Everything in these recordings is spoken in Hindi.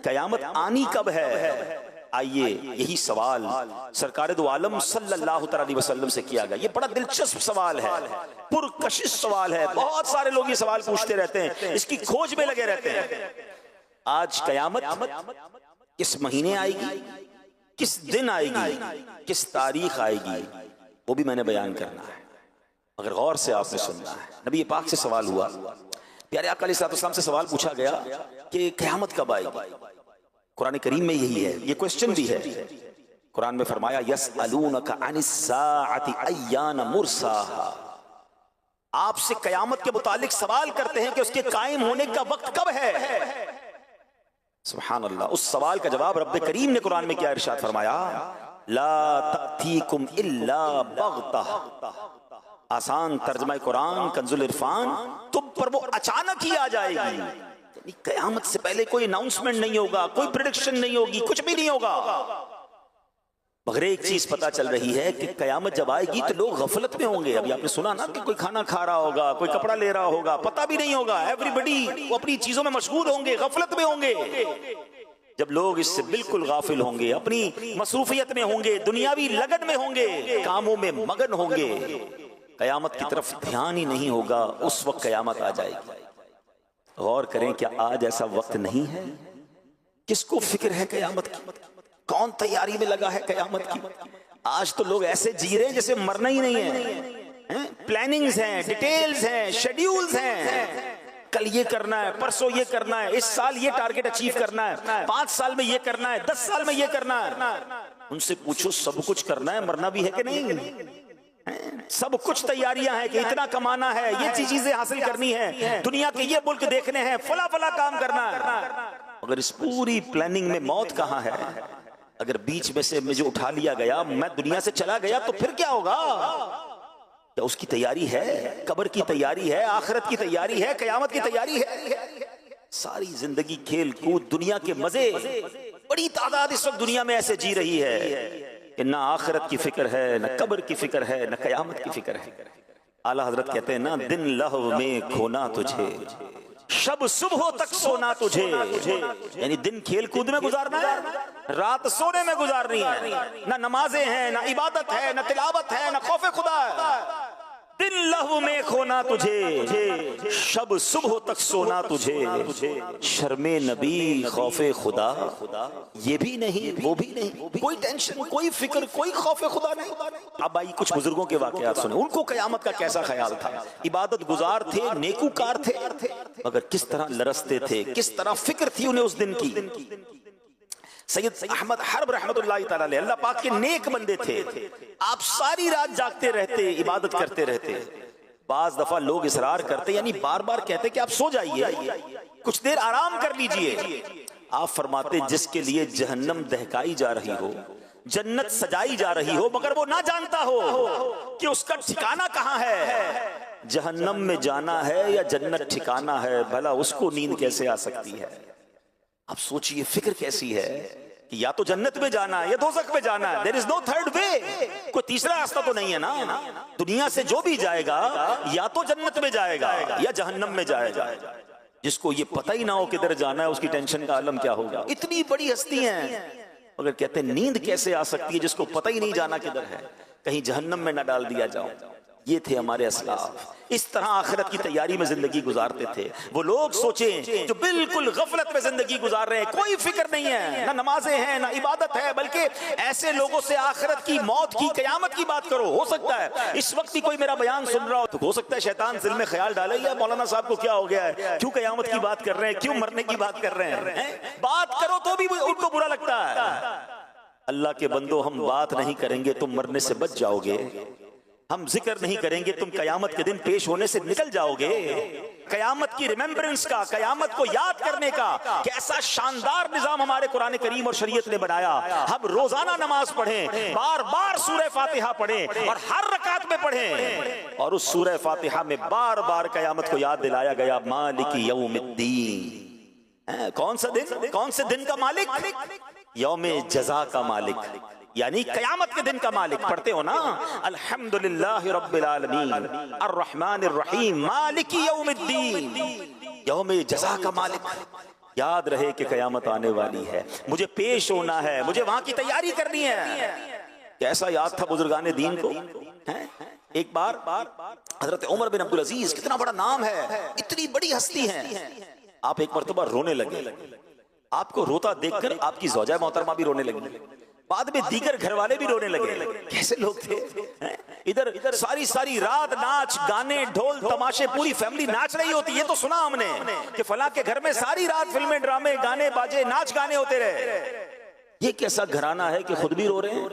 कयामत आनी कब है? आइए यही सवाल सरकार दो आलम सल्लल्लाहु अलैहि वसल्लम से किया गया। ये बड़ा दिलचस्प सवाल है, पुरकशिश सवाल है। बहुत सारे लोग ये सवाल पूछते रहते हैं, इसकी खोज में लगे रहते हैं। आज कयामत किस महीने आएगी, किस दिन आएगी, किस तारीख आएगी, वो भी मैंने बयान करना है, मगर गौर से आपने सुनना है। नबी पाक से सवाल हुआ, प्यारे आका अलैहिस्सलाम से सवाल पूछा गया कि क़यामत कब आएगी। कुरान करीम में यही है, ये क्वेश्चन भी है। कुरान में फरमाया यसअलूनका अनिस्साअति अय्याना मुरसाहा, आपसे कयामत के मुतालिक सवाल करते हैं कि उसके कायम होने का वक्त कब है। सुभान अल्लाह। उस सवाल का जवाब रब्बे करीम ने कुरान में क्या इरशाद फरमाया, ला तअतीकुम इल्ला बग़तह। आसान तर्जमा कुरान कंजुल इरफान, तुम पर वो अचानक ही आ जाएगी। कयामत से पहले कोई अनाउंसमेंट नहीं होगा, कोई प्रेडिक्शन नहीं होगी, कुछ भी नहीं होगा। मगर एक चीज पता चल रही है कि कयामत जब आएगी तो लोग गफलत में होंगे। अभी आपने सुना ना कि कोई खाना खा रहा होगा, कोई कपड़ा ले रहा होगा, पता भी नहीं होगा। एवरीबडी वो अपनी चीजों में मशगूल होंगे, गफलत में होंगे। जब लोग इससे बिल्कुल गाफिल होंगे, अपनी मसरूफियत में होंगे, दुनियावी लगन में होंगे, कामों में मगन होंगे, कयामत की तरफ ध्यान ही नहीं होगा, उस वक्त कयामत आ जाएगी। गौर करें, क्या आज ऐसा वक्त नहीं है? किसको फिक्र है कयामत की? कौन तैयारी में लगा है कयामत की? आज तो लोग ऐसे जी रहे हैं जैसे मरना ही नहीं है। प्लानिंग्स हैं, डिटेल्स हैं, शेड्यूल्स हैं। कल ये करना है, परसों ये करना है, इस साल ये टारगेट अचीव करना है, 5 साल में ये करना है, 10 साल में ये करना है। उनसे पूछो सब कुछ करना है, मरना भी है कि नहीं? सब कुछ तैयारियां हैं कि इतना कमाना है, ये चीजें हासिल करनी है, दुनिया के ये मुल्क देखने हैं, फला फला काम करना है। अगर इस पूरी प्लानिंग में मौत कहाँ है? अगर बीच में से मुझे उठा लिया गया, मैं दुनिया से चला गया, तो फिर क्या होगा? क्या उसकी तैयारी है? कब्र की तैयारी है, आखिरत की तैयारी है, कयामत की तैयारी है। सारी जिंदगी खेल कूद, दुनिया के मजे। बड़ी तादाद इस वक्त दुनिया में ऐसे जी रही है कि ना आखिरत की फिक्र है, न कब्र की फिक्र है, न कयामत की फिक्र है। आला हजरत कहते हैं ना, दिन लहव में खोना तुझे, शब सुबह तक सोना तुझे। यानी दिन खेल कूद में गुजारना है, रात सोने में गुजारनी है। ना नमाजें हैं, ना इबादत है, ना तिलावत है, ना खौफ खुदा है। दिन लहव में खोना तुझे, शब सुबह तक सोना तुझे। शर्मे नबी खौफे खुदा, ये भी नहीं वो भी नहीं, कोई टेंशन, कोई फिक्र, कोई खौफे खुदा नहीं। अब आई कुछ बुजुर्गों के वाकयात सुने, उनको कयामत का कैसा ख्याल था। इबादत गुजार थे, नेकूकार थे, मगर किस तरह लरसते थे, किस तरह फिक्र थी उन्हें उस दिन की। सैयद अहमद हर्ब रहमतुल्लाह तआला अलैह अल्लाह पाक के नेक बंदे थे। आप सारी रात जागते रहते, इबादत करते रहते। बाज दफा लोग इसरार करते, यानी बार बार कहते कि आप सो जाइए, कुछ देर आराम कर लीजिए। आप फरमाते, जिसके लिए जहन्नम दहकाई जा रही हो, जन्नत सजाई जा रही हो, मगर वो ना जानता हो कि उसका ठिकाना कहाँ है। जहन्नम में जाना है या जन्नत ठिकाना है, भला उसको नींद कैसे आ सकती है? आप सोचिए, फिक्र कैसी है कि या तो जन्नत में जाना है या दोज़ख में जाना है। There is no third way, कोई तीसरा रास्ता तो नहीं है ना। दुनिया से जो भी जाएगा या तो जन्नत में जाएगा या जहन्नम में जाएगा। जिसको ये पता ही ना हो किधर जाना है, उसकी टेंशन का आलम क्या होगा। इतनी बड़ी हस्ती हैं, मगर कहते हैं नींद कैसे आ सकती है जिसको पता ही नहीं जाना किधर है, कहीं जहन्नम में ना डाल दिया जाओ। ये थे हमारे असलाफ, इस तरह आखिरत की तैयारी में जिंदगी गुजारते थे। वो लोग सोचें जो बिल्कुल गफलत में जिंदगी गुजार रहे हैं, कोई फिक्र नहीं है, ना नमाजें हैं, ना इबादत है, बल्कि ऐसे लोगों से आखिरत की, मौत की, कयामत की बात करो। हो सकता है इस वक्त भी कोई मेरा बयान सुन रहा हो, तो हो सकता है शैतान दिल में ख्याल डाले, या मौलाना साहब को क्या हो गया है, क्यों कयामत की बात कर रहे हैं, क्यों मरने की बात कर रहे हैं। बात करो तो भी उनको बुरा लगता है। अल्लाह के बंदो, हम बात नहीं करेंगे तुम मरने से बच जाओगे, हम जिक्र नहीं करेंगे तुम कयामत के दिन पेश होने से निकल जाओगे। कयामत की रिमेम्बरेंस का, कयामत को याद करने का कैसा शानदार निजाम हमारे कुरान करीम और शरीयत ने बनाया। हम रोजाना नमाज पढ़ें, बार बार सूरह फातिहा पढ़ें और हर रकात में पढ़ें, और उस सूरह फातिहा में बार बार कयामत को याद दिलाया गया, मालिकी यौमिद्दीन। कौन सा दिन, कौन से दिन का मालिक? यौमे जज़ा का मालिक, यानी कयामत के दिन का मालिक। पढ़ते हो ना, अल्हम्दुलिल्लाह रब्बिल आलमीन अर्रहमानिर रहीम मालिकी यौमिद्दीन, यौमे जज़ा का मालिक। याद रहे कि कयामत आने वाली है, मुझे पेश होना है, मुझे वहां की तैयारी करनी है। कैसा याद था बुजुर्गाने दीन को, है? एक बार हजरत उमर बिन अब्दुल अजीज, कितना बड़ा नाम है, इतनी बड़ी हस्ती है, आप एक मर्तबा रोने लगे। आपको रोता देखकर आपकी ज़ौजा मोहतरमा भी रोने लगी, बाद में दीगर घर वाले भी रोने लगे। कैसे लोग थे, इधर सारी सारी रात नाच गाने ढोल तमाशे, पूरी फैमिली नाच रही होती। ये तो सुना हमने कि फला के घर में सारी रात फिल्में ड्रामे गाने बाजे नाच गाने होते रहे। ये कैसा घराना है कि खुद भी रो रहे हैं,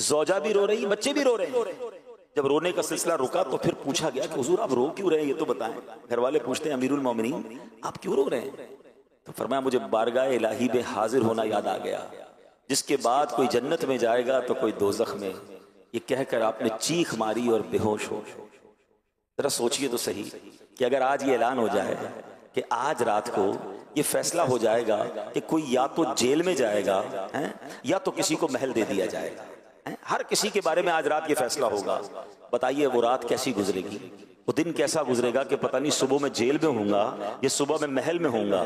ज़ौजा भी रो रही, बच्चे भी रो रहे हैं। जब रोने का सिलसिला रुका तो फिर पूछा गया कि हुजूर आप रो क्यों रहे हैं, ये तो बताएं। घर वाले पूछते हैं अमीरुल मोमिनीन आप क्यों रो रहे हैं? तो फरमाया मुझे बारगाह इलाही में हाजिर होना याद आ गया, जिसके बाद कोई जन्नत में जाएगा तो कोई दोजख में। ये कहकर आपने चीख मारी और बेहोश हो। जरा सोचिए तो सही कि अगर आज ये ऐलान हो जाए कि आज रात को ये फैसला हो जाएगा कि कोई या तो जेल में जाएगा है, या तो किसी को महल दे दिया जाएगा है? हर किसी के बारे में आज रात ये फैसला होगा। बताइए वो रात कैसी गुजरेगी, वो दिन कैसा गुजरेगा कि पता नहीं सुबह में जेल में होऊंगा या सुबह में महल में होऊंगा।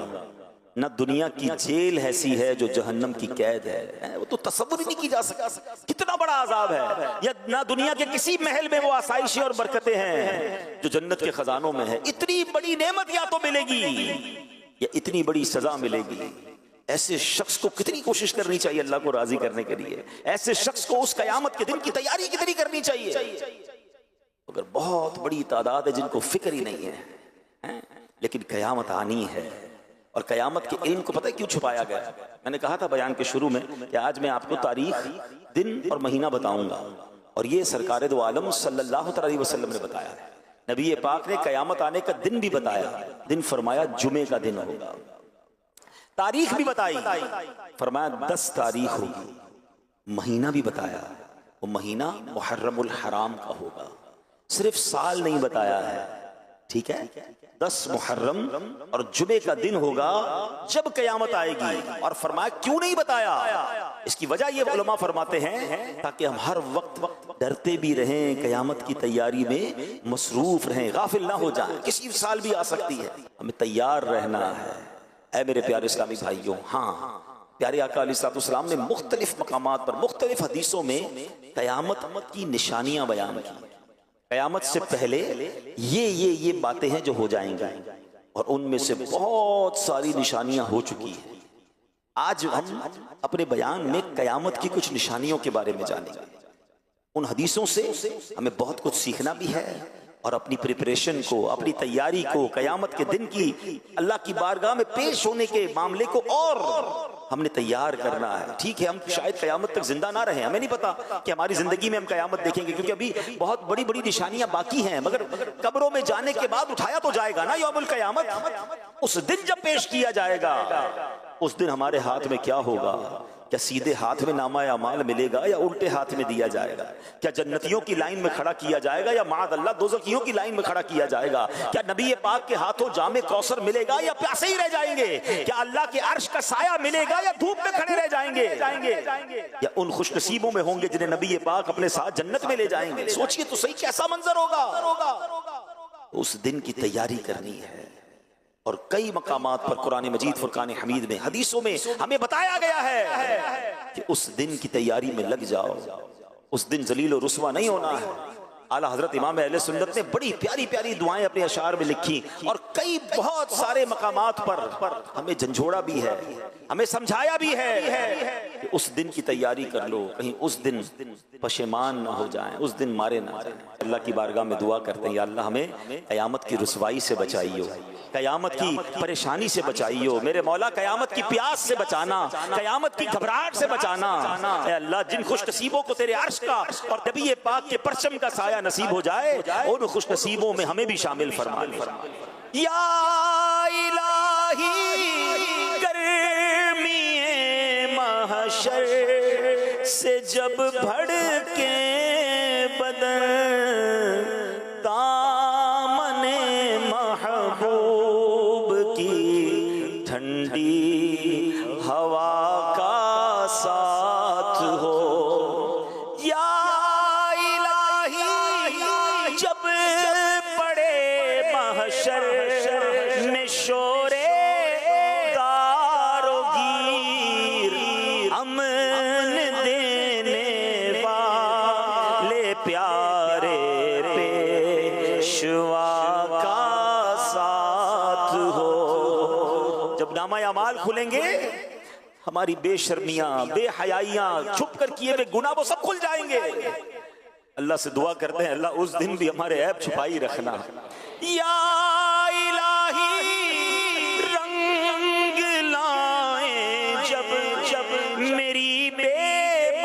ना दुनिया की जेल ऐसी है जो जहन्नम की कैद है, वो तो तसव्वुर ही नहीं की जा सकता, कितना बड़ा अजाब है। या ना दुनिया के किसी महल में वो आसाइशें और बरकतें हैं जो जन्नत के खजानों में है। इतनी बड़ी नेमत या तो मिलेगी या इतनी बड़ी सजा मिलेगी। ऐसे शख्स को कितनी कोशिश करनी चाहिए अल्लाह को राजी करने के लिए। ऐसे शख्स को उस कयामत के दिन की तैयारी कितनी करनी चाहिए। अगर बहुत बड़ी तादाद है जिनको फिक्र ही नहीं है, लेकिन कयामत आनी है। और कयामत के इल्म को पता है क्यों छुपाया गया? मैंने कहा था बयान के शुरू में कि आज मैं आपको तारीख, दिन और महीना बताऊंगा, और ये सरकार दो आलम सल्लल्लाहु अलैहि वसल्लम ने बताया है। नबी पाक ने कयामत आने का दिन भी बताया, दिन फरमाया जुमे का दिन होगा। तारीख भी बताई, फरमाया 10 तारीख होगी। महीना भी बताया, वो महीना मुहर्रमुल हराम का होगा। सिर्फ साल नहीं बताया है, ठीक है, 10 मुहर्रम और जुमे का दिन होगा जब कयामत आएगी। और फरमाया क्यों नहीं बताया? इसकी वजह ये उलमा फरमाते हैं ताकि हम हर वक्त डरते भी रहें, कयामत की तैयारी में मसरूफ रहें, गाफिल ना हो जाएं। किसी साल भी आ सकती है, हमें तैयार रहना है। ऐ मेरे प्यारे इस्लामी भाइयों, हाँ, प्यारे आका अलैहिस्सलाम ने मुख्तलिफ मकामात पर मुख्तलिफ हदीसों में कयामत की निशानियां बयान की। कयामत से पहले ये बातें हैं जो हो जाएंगी, और उनमें से बहुत सारी निशानियां हो चुकी हैं। आज हम अपने बयान में कयामत की कुछ निशानियों के बारे में जानेंगे। उन हदीसों से हमें बहुत कुछ सीखना भी है, और अपनी प्रिपरेशन को, अपनी तैयारी को, कयामत के दिन की अल्लाह की बारगाह में पेश होने के मामले को और हमने तैयार करना है। ठीक है, हम शायद कयामत तक जिंदा ना रहे, हमें नहीं पता कि हमारी जिंदगी में हम कयामत देखेंगे, क्योंकि अभी बहुत बड़ी बड़ी निशानियां बाकी हैं। मगर कब्रों में जाने के बाद उठाया तो जाएगा ना यौमुल कयामत। उस दिन जब पेश किया जाएगा, उस दिन हमारे हाथ में क्या होगा? क्या सीधे हाथ में नामा अमाल मिलेगा या उल्टे हाथ में दिया जाएगा? क्या जन्नतियों की लाइन में खड़ा किया जाएगा या माअल्लाह दोज़खियों की लाइन में खड़ा किया जाएगा? क्या नबी पाक के हाथों जामे कौसर मिलेगा या प्यासे ही रह जाएंगे? क्या अल्लाह के अर्श का साया मिलेगा या धूप में खड़े रह जाएंगे? या उन खुशनसीबों में होंगे जिन्हें नबी पाक अपने साथ जन्नत में ले जाएंगे? सोचिए तो सही, कैसा मंजर होगा। उस दिन की तैयारी करनी है। और कई मकामात पर कुरान मजीद, फुरकान हमीद में, हदीसों में हमें बताया गया है कि उस दिन की तैयारी में लग जाओ। उस दिन जलील और रुस्वा नहीं होना है। आला हजरत इमाम अहले सुन्नत ने बड़ी प्यारी प्यारी दुआएं अपने अशार में लिखी, और कई बहुत सारे मकामात पर हमें झंझोड़ा भी है, हमें समझाया भी है कि उस दिन की तैयारी कर लो, कहीं उस दिन पशेमान ना हो जाएं, उस दिन मारे ना जाएं। अल्लाह की बारगाह में दुआ करते हैं, या अल्लाह हमें कयामत की रुसवाई से बचाइयो, कयामत की परेशानी से बचाइयो। मेरे मौला कयामत की प्यास से बचाना, कयामत की घबराहट से बचाना। ऐ अल्लाह, जिन खुशनसीबों को तेरे अर्श का और नबी पाक के परचम का साया नसीब हो जाए, उन खुशनसीबों में हमें भी शामिल फरमा ले। या इलाही गर्मी महशर से जब भड़के बदन, दामने महबूब की ठंडी हवा का साथ हो। या इलाही जब पड़े महशर में शोरे अमन देने वाले प्यारे पेशवा का साथ हो। जब नामा अमाल खुलेंगे हमारी बेशर्मियां, बेहयाइयां, छुप कर किए हुए गुनाह वो सब खुल जाएंगे। अल्लाह से दुआ करते हैं अल्लाह उस दिन भी हमारे ऐब छुपाई रखना। या इलाही रंग लाए जब जब मेरी बेबाकियां,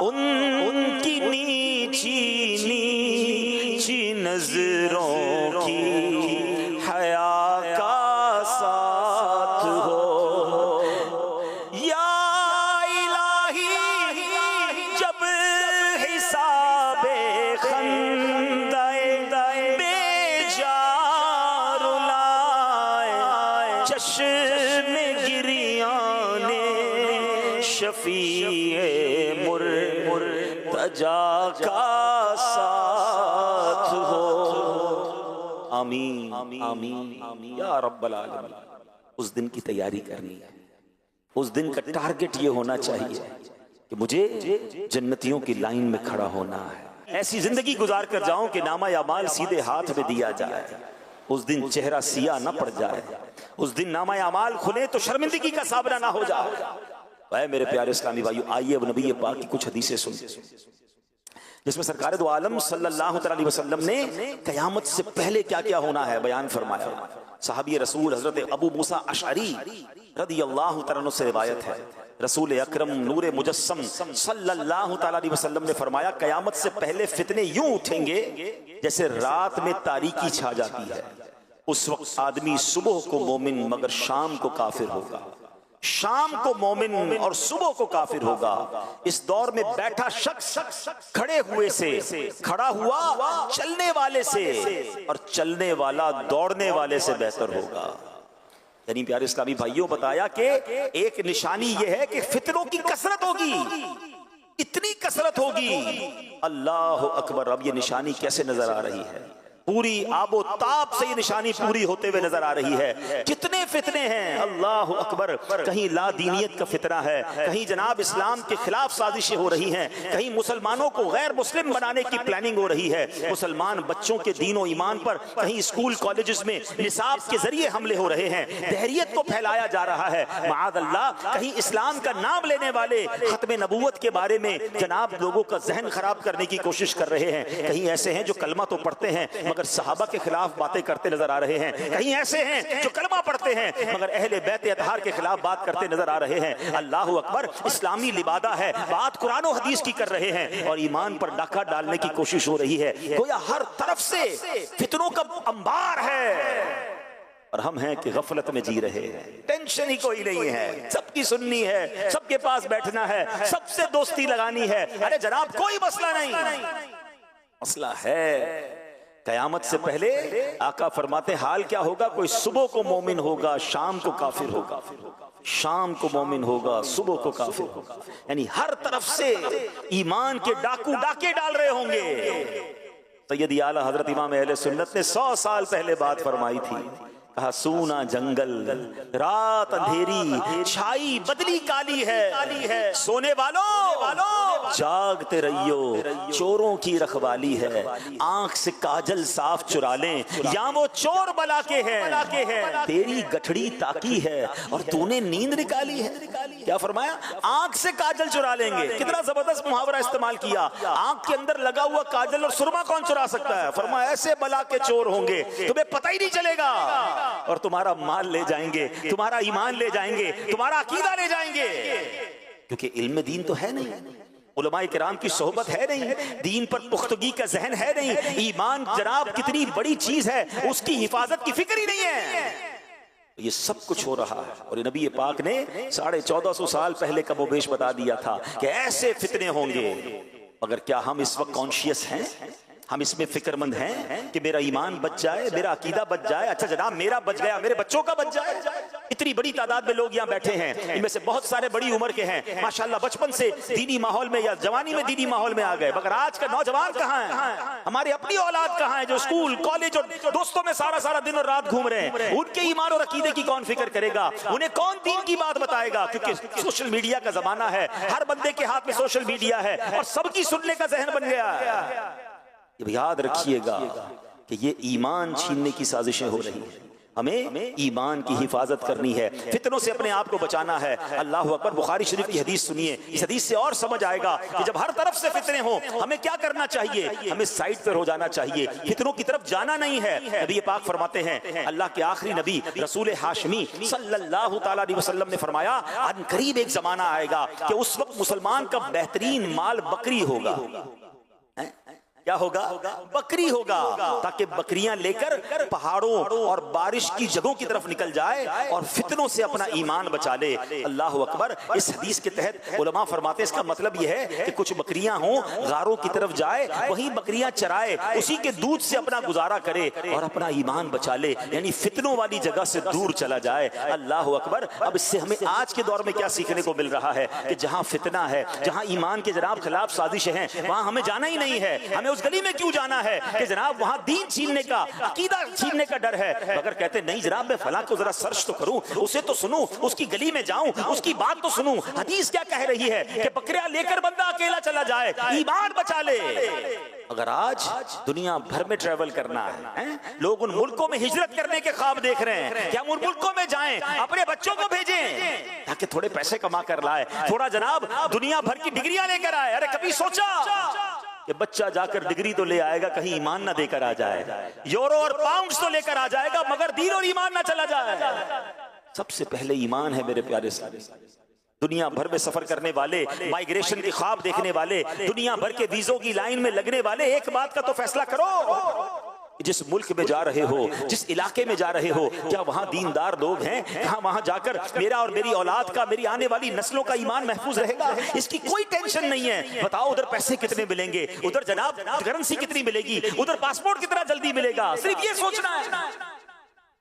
उनकी नीची नीची नजरों की हया का साथ हो। या इलाही जब हिसाबे खंदाए बेजार लाए, चश्मे गिरियाने शफीए मुर्तजा का साथ हो। आमीन आमीन या रब्बल आलमीन। उस दिन की तैयारी करनी है। उस दिन का टारगेट ये होना चाहिए कि मुझे जन्नतियों की लाइन में खड़ा होना है। ऐसी जिंदगी गुजार कर जाऊं कि नामा अमाल सीधे हाथ में दिया जाए। उस दिन चेहरा सिया न पड़ जाए। उस दिन नामा अमाल खुले तो शर्मिंदगी का सामना ना हो जाए। भाई मेरे प्यारे इस्लामी भाइयों, आइए अब नबी पाक की कुछ हदीसें सुनते जिसमें सरकार दो आलम सल्लल्लाहु अलैहि वसल्लम ने कयामत से पहले क्या क्या होना है बयान फरमाया। सहाबी रसूल हजरत अबू मूसा अशअरी रदियल्लाहु तआला अन्हु से रिवायत है, रसूल अकरम नूरे मुजस्सम सल्लल्लाहु अलैहि वसल्लम ने फरमाया कयामत से पहले फितने यूं उठेंगे जैसे रात में तारीकी छा जाती है। उस वक्त आदमी सुबह को मोमिन मगर शाम को काफिर होगा, शाम को मोमिन और सुबह को काफिर होगा। इस दौर में बैठा शख्स खड़े हुए से, खड़ा हुआ चलने वाले से, और चलने वाला दौड़ने वाले से बेहतर होगा। यानी प्यारे इस्लामी भाइयों बताया कि एक निशानी यह है कि फितनों की कसरत होगी, इतनी कसरत होगी। अल्लाह अकबर। अब ये निशानी कैसे नजर आ रही है? पूरी आबो ताब से ये निशानी पूरी होते हुए नजर आ रही है। कितने फितने हैं, अल्लाह अकबर। कहीं ला दीनियत का फितना है, कहीं जनाब इस्लाम के खिलाफ साजिशें हो रही हैं, कहीं मुसलमानों को गैर मुस्लिम बनाने की प्लानिंग हो रही है, मुसलमान बच्चों के दीन और ईमान पर कहीं स्कूल कॉलेजेस में निसाब के जरिए हमले हो रहे हैं, दहरियत को फैलाया जा रहा है माअद अल्लाह। कहीं इस्लाम का नाम लेने वाले खत्म नबूवत के बारे में जनाब लोगों का जहन खराब करने की कोशिश कर रहे हैं। कहीं ऐसे हैं जो कलमा तो पढ़ते हैं मगर सहाबा के खिलाफ बातें करते नजर आ रहे हैं। कहीं ऐसे हैं जो कलमा पढ़ते हैं मगर अहले बैत अतहार के खिलाफ बात करते नजर आ रहे हैं। अल्लाह अकबर। इस्लामी लिबादा है, बात कुरान और हदीस की कर रहे हैं और ईमान पर डाका डालने की कोशिश हो रही है। गोया हर तरफ से फितनों का अंबार है और हम हैं कि गफलत में जी रहे हैं। टेंशन ही कोई नहीं है, सबकी सुननी है, सबके पास बैठना है, सबसे दोस्ती लगानी है। अरे जनाब कोई मसला नहीं, मसला है कयामत से पहले आका फरमाते हाल क्या होगा? कोई सुबह को मोमिन होगा, शाम को काफिर होगा, शाम को मोमिन होगा, सुबह को काफिर होगा। यानी हर तरफ से ईमान के डाकू डाके डाल रहे होंगे। सैयदी आला हजरत इमाम अहले सुन्नत ने 100 साल पहले बात फरमाई थी। कहा सूना जंगल, रात अंधेरी, छाई बदली काली है, सोने वालों जागते रहियो, चोरों की रखवाली है। आंख से काजल साफ चुरा लें या वो चोर बला के हैं। तेरी गठड़ी ताकी है और तूने नींद निकाली है। क्या फरमाया? आंख से काजल चुरा लेंगे। कितना जबरदस्त मुहावरा इस्तेमाल किया। आंख के अंदर लगा हुआ काजल और सुरमा कौन चुरा सकता है? फरमाया ऐसे बला के चोर होंगे तुम्हें पता ही नहीं चलेगा और तुम्हारा माल ले जाएंगे, तुम्हारा ईमान ले जाएंगे, तुम्हारा अकीदा ले जाएंगे। क्योंकि इल्म दीन तो है नहीं, उलमाए किराम की सोहबत है नहीं, दीन पर पुख्तगी का जहन है नहीं, ईमान जनाब कितनी बड़ी चीज है उसकी हिफाजत की फिक्र ही नहीं है। ये सब कुछ हो रहा है और नबी पाक ने 1450 साल पहले का वो बेश बता दिया था कि ऐसे फितने होंगे। मगर क्या हम इस वक्त कॉन्शियस हैं? हम इसमें फिक्रमंद हैं कि मेरा ईमान बच जाए, मेरा अकीदा बच जाए? अच्छा जनाब मेरा बच गया, मेरे बच्चों का बच जाए। इतनी बड़ी तादाद में लोग यहाँ बैठे हैं, इनमें से बहुत सारे बड़ी उम्र के हैं, माशाल्लाह बचपन से दीनी माहौल में या जवानी में दीनी माहौल में आ गए, मगर आज का नौजवान कहाँ है? हमारी अपनी औलाद कहाँ है जो स्कूल कॉलेज और दोस्तों में सारा सारा दिन और रात घूम रहे हैं? उनके ईमान और अकीदे की कौन फिक्र करेगा? उन्हें कौन दीन की बात बताएगा? क्योंकि सोशल मीडिया का जमाना है, हर बंदे के हाथ में सोशल मीडिया है और सबकी सुनने का जहन बन गया है। याद रखिएगा कि ये ईमान छीनने की साजिशें हो रही हैं। हमें ईमान की हिफाजत करनी है, फितनों से अपने आप को बचाना है। अल्लाह अकबर। बुखारी शरीफ की हदीस सुनिए, इस हदीस से और समझ आएगा कि जब हर तरफ से फितने हो हमें क्या करना चाहिए। हमें साइड पर हो जाना चाहिए, फितनों की तरफ जाना नहीं है। नबी पाक फरमाते हैं, अल्लाह के आखिरी नबी रसूल हाशमी सल्लल्लाहु तआला अलैहि वसल्लम ने फरमाया, अन करीब एक जमाना आएगा कि उस वक्त मुसलमान का बेहतरीन माल बकरी होगा। क्या होगा? बकरी होगा, ताकि बकरियां लेकर पहाड़ों और बारिश की जगहों की तरफ निकल जाए और फितनों से अपना ईमान बचा ले। अल्लाह अकबर। इस हदीस के तहत उलमा फरमाते हैं इसका मतलब यह है कि कुछ बकरियां हों, गारों की तरफ जाए, वहीं बकरियां चराए, उसी के दूध से अपना गुजारा करे और अपना ईमान बचा ले, यानी फितनों वाली जगह से दूर चला जाए। अल्लाह अकबर। अब इससे हमें आज के दौर में क्या सीखने को मिल रहा है कि जहां फितना है, जहां ईमान के जनाब खिलाफ साजिशें हैं, वहां हमें जाना ही नहीं है। हमें उस गली में क्यों जाना है कि जनाब वहां दीन छीनने का, अकीदा छीनने का डर है। मगर कहते नहीं जनाब, मैं फलां को जरा सर्च तो करूं, उसे तो सुनूं, उसकी गली में जाऊं, उसकी बात तो सुनूं। हदीस क्या कह रही है कि बकरियां लेकर बंदा अकेला चला जाए, ईमान बचा ले। अगर आज दुनिया भर में ट्रैवल करना है, लोग उन मुल्कों में हिजरत करने के ख्वाब देख रहे हैं कि हम उन मुल्कों में जाएं, अपने बच्चों को भेजें ताकि थोड़े पैसे कमा कर लाए, थोड़ा जनाब दुनिया भर की डिग्रियां लेकर आए। अरे कभी सोचा कि बच्चा जाकर डिग्री तो ले आएगा, कहीं ईमान ना देकर आ जाए, यूरो और पाउंड्स तो लेकर आ जाएगा, मगर दीन और ईमान ना चला जाए। सबसे पहले ईमान है मेरे प्यारे साहब। दुनिया भर में सफर करने वाले, माइग्रेशन के ख्वाब देखने वाले, दुनिया भर के वीजों की लाइन में लगने वाले, एक बात का तो फैसला करो, जिस मुल्क में जा रहे हो, जिस इलाके में जा रहे हो, क्या वहां दीनदार लोग हैं? कहां वहां जाकर मेरा और मेरी औलाद का, मेरी आने वाली नस्लों का ईमान महफूज रहेगा? इसकी कोई टेंशन नहीं है। बताओ उधर पैसे कितने मिलेंगे, उधर जनाब करेंसी कितनी मिलेगी, उधर पासपोर्ट कितना जल्दी मिलेगा, सिर्फ ये सोचना है।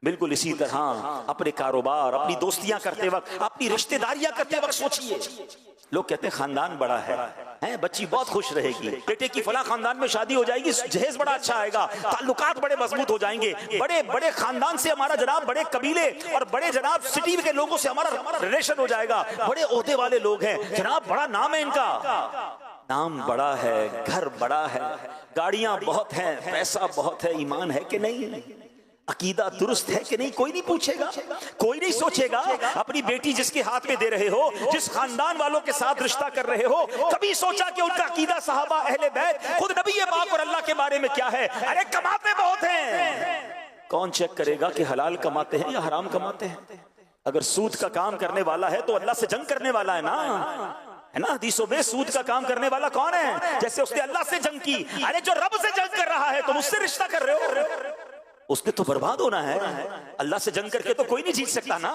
बिल्कुल इसी तरह अपने कारोबार, अपनी दोस्तियां करते वक्त, अपनी रिश्तेदारियां करते वक्त सोचिए। लोग कहते हैं खानदान बड़ा है, बच्ची बहुत खुश रहेगी, बेटे की फला खानदान में शादी हो जाएगी, जहेज बड़ा अच्छा आएगा, ताल्लुकात बड़े मजबूत हो जाएंगे, बड़े बड़े खानदान से हमारा जनाब, बड़े कबीले और बड़े जनाब सिटी के लोगों से हमारा रिलेशन हो जाएगा, बड़े ओहदे वाले लोग हैं जनाब, बड़ा नाम है इनका। नाम बड़ा है, घर बड़ा है, गाड़ियां बहुत हैं, पैसा बहुत है, ईमान है कि नहीं, अकीदा दुरुस्त है कि नहीं, कोई नहीं पूछेगा, कोई नहीं सोचेगा। अपनी बेटी जिसके हाथ में दे रहे हो, जिस खानदान वालों के साथ रिश्ता कर रहे हो, कभी सोचा कि उनका अकीदा, सहाबा, अहले बैत, खुद नबी पाक और अल्लाह के बारे में क्या है? अरे कमाते बहुत हैं, कौन चेक करेगा कि हलाल कमाते हैं या हराम कमाते हैं? अगर सूद का काम करने वाला है तो अल्लाह से जंग करने वाला है ना, है ना? हदीसों में सूद का काम करने वाला कौन है? जैसे उसने अल्लाह से जंग की। अरे जो रब से जंग कर रहा है तुम उससे रिश्ता कर रहे हो, उसने तो बर्बाद होना है। अल्लाह से जंग करके तो कोई नहीं जीत सकता ना।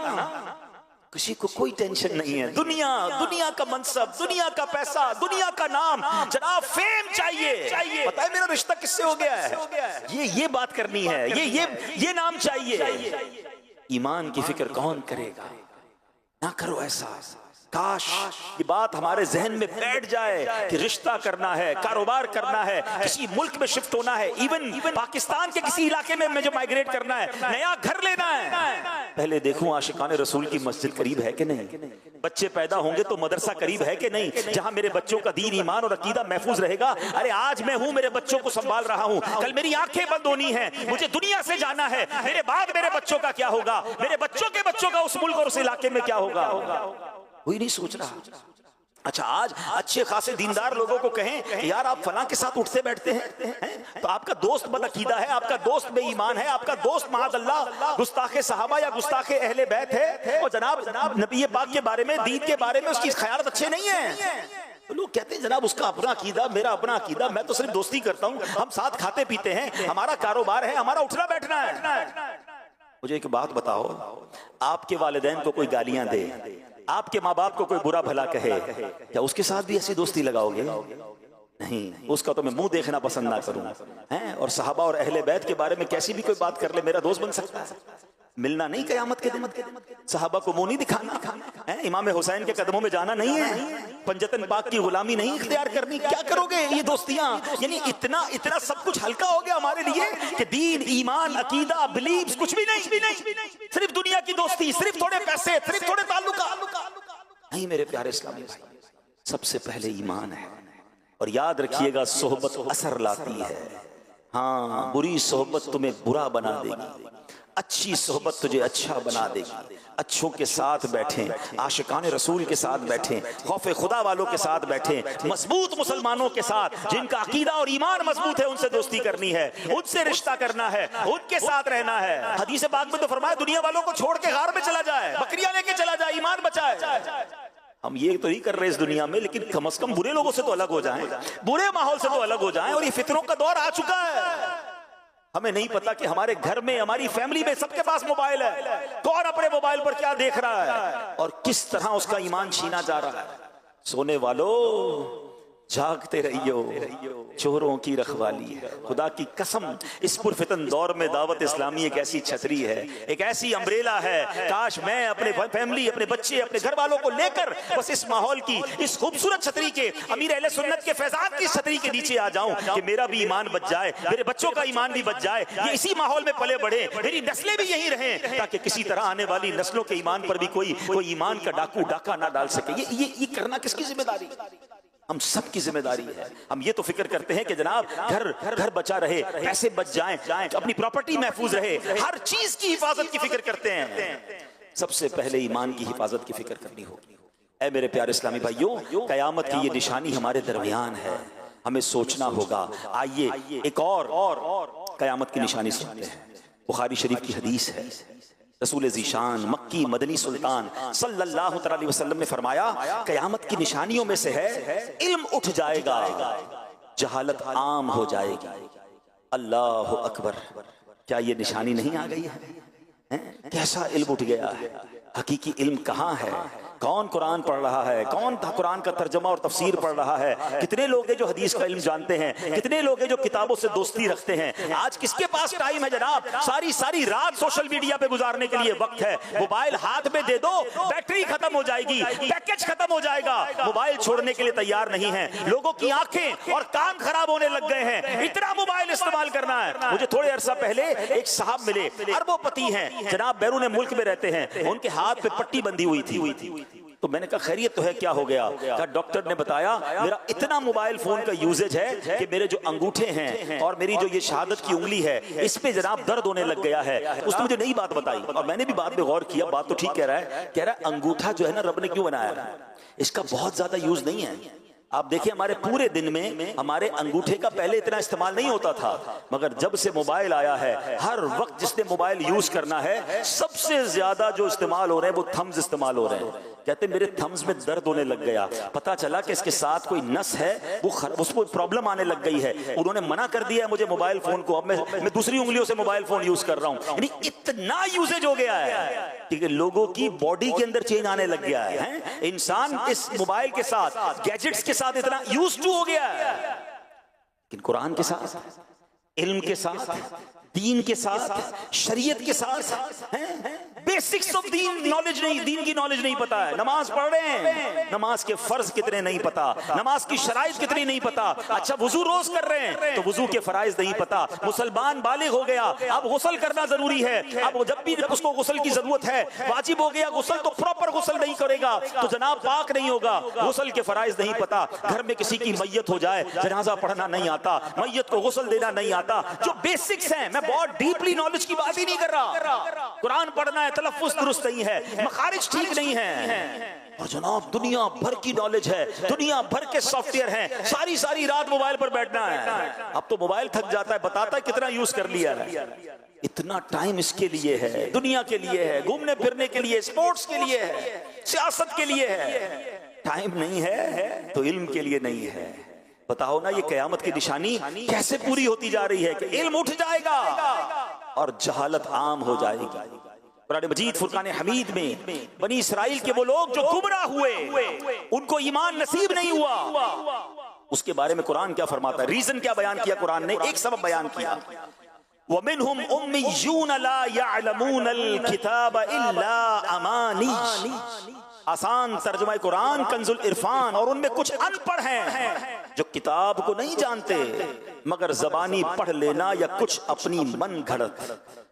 किसी को कोई टेंशन नहीं है। दुनिया का मनसब, दुनिया का पैसा, दुनिया का नाम, जनाब फेम चाहिए। पता है मेरा रिश्ता किससे हो गया है? ये बात करनी है, ये नाम चाहिए। ईमान की फिक्र कौन करेगा? ना करो ऐसा। काश ये बात हमारे जहन में बैठ जाए कि रिश्ता करना है, कारोबार करना है, किसी मुल्क में शिफ्ट होना है, इवन पाकिस्तान के किसी इलाके में मुझे माइग्रेट करना है, नया घर लेना है, पहले देखूं आशिकाने रसूल की मस्जिद करीब है कि नहीं, बच्चे पैदा होंगे तो मदरसा करीब है कि नहीं, जहां मेरे बच्चों का दीन, ईमान और अकीदा महफूज रहेगा। अरे आज मैं हूं, मेरे बच्चों को संभाल रहा हूं, कल मेरी आंखें बंद होनी है, मुझे दुनिया से जाना है, मेरे बाद मेरे बच्चों का क्या होगा, मेरे बच्चों के बच्चों का उस मुल्क और उस इलाके में क्या होगा, कोई नहीं सोच रहा। अच्छा आज अच्छे खासे दीनदार लोगों को कहें कि यार आप फलां के साथ उठते बैठते हैं तो आपका दोस्त बदअकीदा है, आपका दोस्त बेईमान है, आपका दोस्त माअल्लाह गुस्ताखे सहाबा या गुस्ताखे अहले बैत है, और जनाब नबी पाक के बारे में, दीन के बारे में उसकी ख्याल अच्छे नहीं है। तो लोग कहते हैं जनाब उसका अपना अकीदा, मेरा अपना अकीदा, मैं तो सिर्फ दोस्ती करता हूँ, हम साथ खाते पीते हैं, हमारा कारोबार है, हमारा उठना बैठना है। मुझे एक बात बताओ, आपके वालिदैन को कोई गालियां दे, आपके माँ बाप को कोई बुरा भला कहे, क्या उसके साथ भी ऐसी दोस्ती लगाओगे? नहीं, उसका तो मैं मुंह देखना पसंद ना करूं हैं। और सहाबा और अहले बैत के बारे में कैसी भी कोई बात कर ले, मेरा दोस्त बन सकता है? मिलना नहीं कयामत के दिन, सहाबा को मुंह नहीं दिखाना है, इमाम हुसैन के कदमों में जाना नहीं है, पंजतन पाक की गुलामी नहीं इख्तियार करनी। क्या करोगे ये दोस्तियां? यानी इतना इतना सब कुछ हल्का हो गया हमारे लिए कि दीन, ईमान, अकीदा, बिलीव्स कुछ भी नहीं, सिर्फ दुनिया की दोस्ती, सिर्फ थोड़े पैसे, सिर्फ थोड़े ताल्लुकात। नहीं मेरे प्यारे इस्लामी भाई, सबसे पहले ईमान है। और याद रखिएगा, सोहबत असर लाती है। हाँ, बुरी सोहबत तुम्हें बुरा बना देगी, अच्छी सोहबत तुझे अच्छा बना देगी। अच्छों के साथ बैठें, आशिकान रसूल के साथ बैठें, खौफे खुदा वालों के साथ बैठें, मजबूत मुसलमानों के साथ जिनका अकीदा और ईमान मजबूत है, उनसे दोस्ती करनी है, उनसे रिश्ता करना है, उनके साथ रहना है। हदीस पाक में तो फरमाया, दुनिया वालों को छोड़ के गार में चला जाए, बकरियां लेके चला जाए, ईमान बचाए। हम ये तो नहीं कर रहे इस दुनिया में, लेकिन कम से कम बुरे लोगों से तो अलग हो जाएं, बुरे माहौल से तो अलग हो जाएं। और ये फितरों का दौर आ चुका है। हमें नहीं पता कि हमारे घर में, हमारी फैमिली में सबके पास मोबाइल है, कौन अपने मोबाइल पर क्या देख रहा है और किस तरह उसका ईमान छीना जा रहा है। सोने वालों, जागते रहियो, चोरों की रखवाली है। खुदा की कसम, इस पुरफितन दौर में दावत इस्लामी एक ऐसी छतरी है, एक ऐसी अम्ब्रेला है। काश मैं अपने फैमिली, अपने बच्चे, अपने घर वालों को लेकर बस इस माहौल की, इस खूबसूरत छतरी के, अमीर अहले सुन्नत के फैजान की छतरी के नीचे आ जाऊं कि मेरा भी ईमान बच जाए, मेरे बच्चों का ईमान भी बच जाए, ये इसी माहौल में पले बढ़े, मेरी नस्लें भी यही रहें, ताकि किसी तरह आने वाली नस्लों के ईमान पर भी कोई ईमान का डाकू डाका ना डाल सके। ये करना किसकी जिम्मेदारी? हम सब की जिम्मेदारी है। हम ये तो फिक्र करते हैं कि जनाब घर बचा रहे, पैसे बच जाएं, अपनी प्रॉपर्टी महफूज रहे, हर चीज की हिफाजत की फिक्र करते हैं। सबसे पहले ईमान की हिफाजत की फिक्र करनी होगी। ऐ मेरे प्यारे इस्लामी भाइयों, कयामत की ये निशानी हमारे दरमियान है, हमें सोचना होगा। आइए एक और कयामत की निशानी सुनते हैं। बुखारी शरीफ की हदीस है, रसूल ज़ीशान मक्की मदनी सुल्तान सल्लल्लाहु अलैहि वसल्लम ने फरमाया, कयामत की निशानियों में से है, इल्म उठ जाएगा, जहालत आम हो जाएगी। अल्लाह अकबर, क्या ये निशानी नहीं आ गई है? कैसा इल्म उठ गया है? हकीकी इल्म कहाँ है? कौन कुरान पढ़ रहा है? कौन कुरान का तर्जमा और तफसीर पढ़ रहा है? कितने लोग हैं जो हदीस का इल्म जानते हैं? कितने लोग हैं जो किताबों से दोस्ती रखते हैं? आज किसके पास टाइम है जनाब? सारी रात सोशल मीडिया पे गुजारने के लिए वक्त है। मोबाइल हाथ में दे दो, बैटरी खत्म हो जाएगी, पैकेज खत्म हो जाएगा, मोबाइल छोड़ने के लिए तैयार नहीं है। लोगों की आंखें और कान खराब होने लग गए हैं, इतना मोबाइल इस्तेमाल करना है। मुझे थोड़े अरसा पहले एक साहब मिले, अरबोपति हैं जनाब, बैरून मुल्क में रहते हैं, उनके हाथ पे पट्टी बंधी हुई थी। तो मैंने कहा खैरियत तो है, क्या हो गया? कहा डॉक्टर ने बताया मेरा इतना मोबाइल फोन का यूजेज है कि मेरे जो अंगूठे हैं और मेरी जो ये शहादत की उंगली है, इस पे जनाब दर्द होने लग गया है। उसने मुझे नई बात बताई और मैंने भी बाद में गौर किया, बात तो ठीक कह रहा है अंगूठा जो है ना, रब ने क्यों बनाया, इसका बहुत ज्यादा यूज नहीं है। आप देखिए हमारे पूरे दिन में हमारे अंगूठे का पहले इतना इस्तेमाल नहीं होता था, मगर जब से मोबाइल आया है, हर वक्त जिसने मोबाइल यूज करना है, सबसे ज्यादा जो इस्तेमाल हो रहे हैं वो थम्स इस्तेमाल हो रहे हैं। कहते मेरे थम्स में दर्द होने लग गया, पता चला कि इसके साथ कोई नस है, उसको प्रॉब्लम आने लग गई है। उन्होंने मना कर दिया है मुझे मोबाइल फोन को, अब मैं दूसरी उंगलियों से मोबाइल फोन यूज कर रहा हूं। यानी इतना यूजेज हो गया है कि लोगों की बॉडी के अंदर चेंज आने लग गया है। इंसान इस मोबाइल के साथ, गैजेट्स के साथ इतना यूज्ड टू हो गया है, लेकिन कुरान के साथ, इल्म के साथ, दीन के साथ, शरीयत के साथ, बेसिक्स ऑफ दीन नॉलेज नहीं, दीन की नॉलेज नहीं पता है। नमाज पढ़ रहे हैं, नमाज के फर्ज कितने नहीं पता, नमाज की शराइत कितनी नहीं पता। अच्छा वुजू रोज कर रहे हैं तो वुजू के फराइज नहीं पता। मुसलमान बालिग हो गया, अब गुस्ल करना जरूरी है, अब जब भी उसको गुस्ल की जरूरत है, वाजिब हो गया गुस्ल, तो प्रॉपर गुस्ल नहीं करेगा तो जनाब पाक नहीं होगा। गुस्ल के फराइज नहीं पता, घर में किसी की मैयत हो जाए, जनाजा पढ़ना नहीं आता, मैयत को गुस्ल देना नहीं आता, जो बेसिक्स हैं। मैं बहुत डीपली नॉलेज की बात ही नहीं कर रहा। कुरान पढ़ना है, तलफ्फुज़ दुरुस्त नहीं है, मखारिज ठीक नहीं है, और जनाब दुनिया भर की नॉलेज है, दुनिया भर के सॉफ्टवेयर हैं, सारी रात मोबाइल पर बैठना है। अब तो मोबाइल थक जाता है, बताता है कितना यूज कर लिया है। इतना टाइम इसके लिए है, दुनिया के लिए है, घूमने फिरने के लिए, स्पोर्ट्स के लिए है, सियासत के लिए है। टाइम नहीं है तो इल्म के लिए नहीं है। बताओ ना, ये कयामत की निशानी कैसे पूरी होती जा रही है कि इल्म उठ जाएगा और जहालत आम हो जाएगी। कुरान मजीद फुरकान हमीद में बनी इसराइल के वो लोग जो गुमराह हुए, उनको ईमान नसीब नहीं हुआ, उसके बारे में कुरान क्या फरमाता है? रीजन क्या बयान किया कुरान ने? एक सबब बयान किया, वमिनहुम उम्मियून ला यअलमूनल किताब इल्ला अमानी। आसान तर्जुमा कुरान कंजुल इरफान। और उनमें कुछ अनपढ़ हैं जो किताब को नहीं जानते मगर जबानी पढ़ लेना या कुछ अपनी मन घड़त,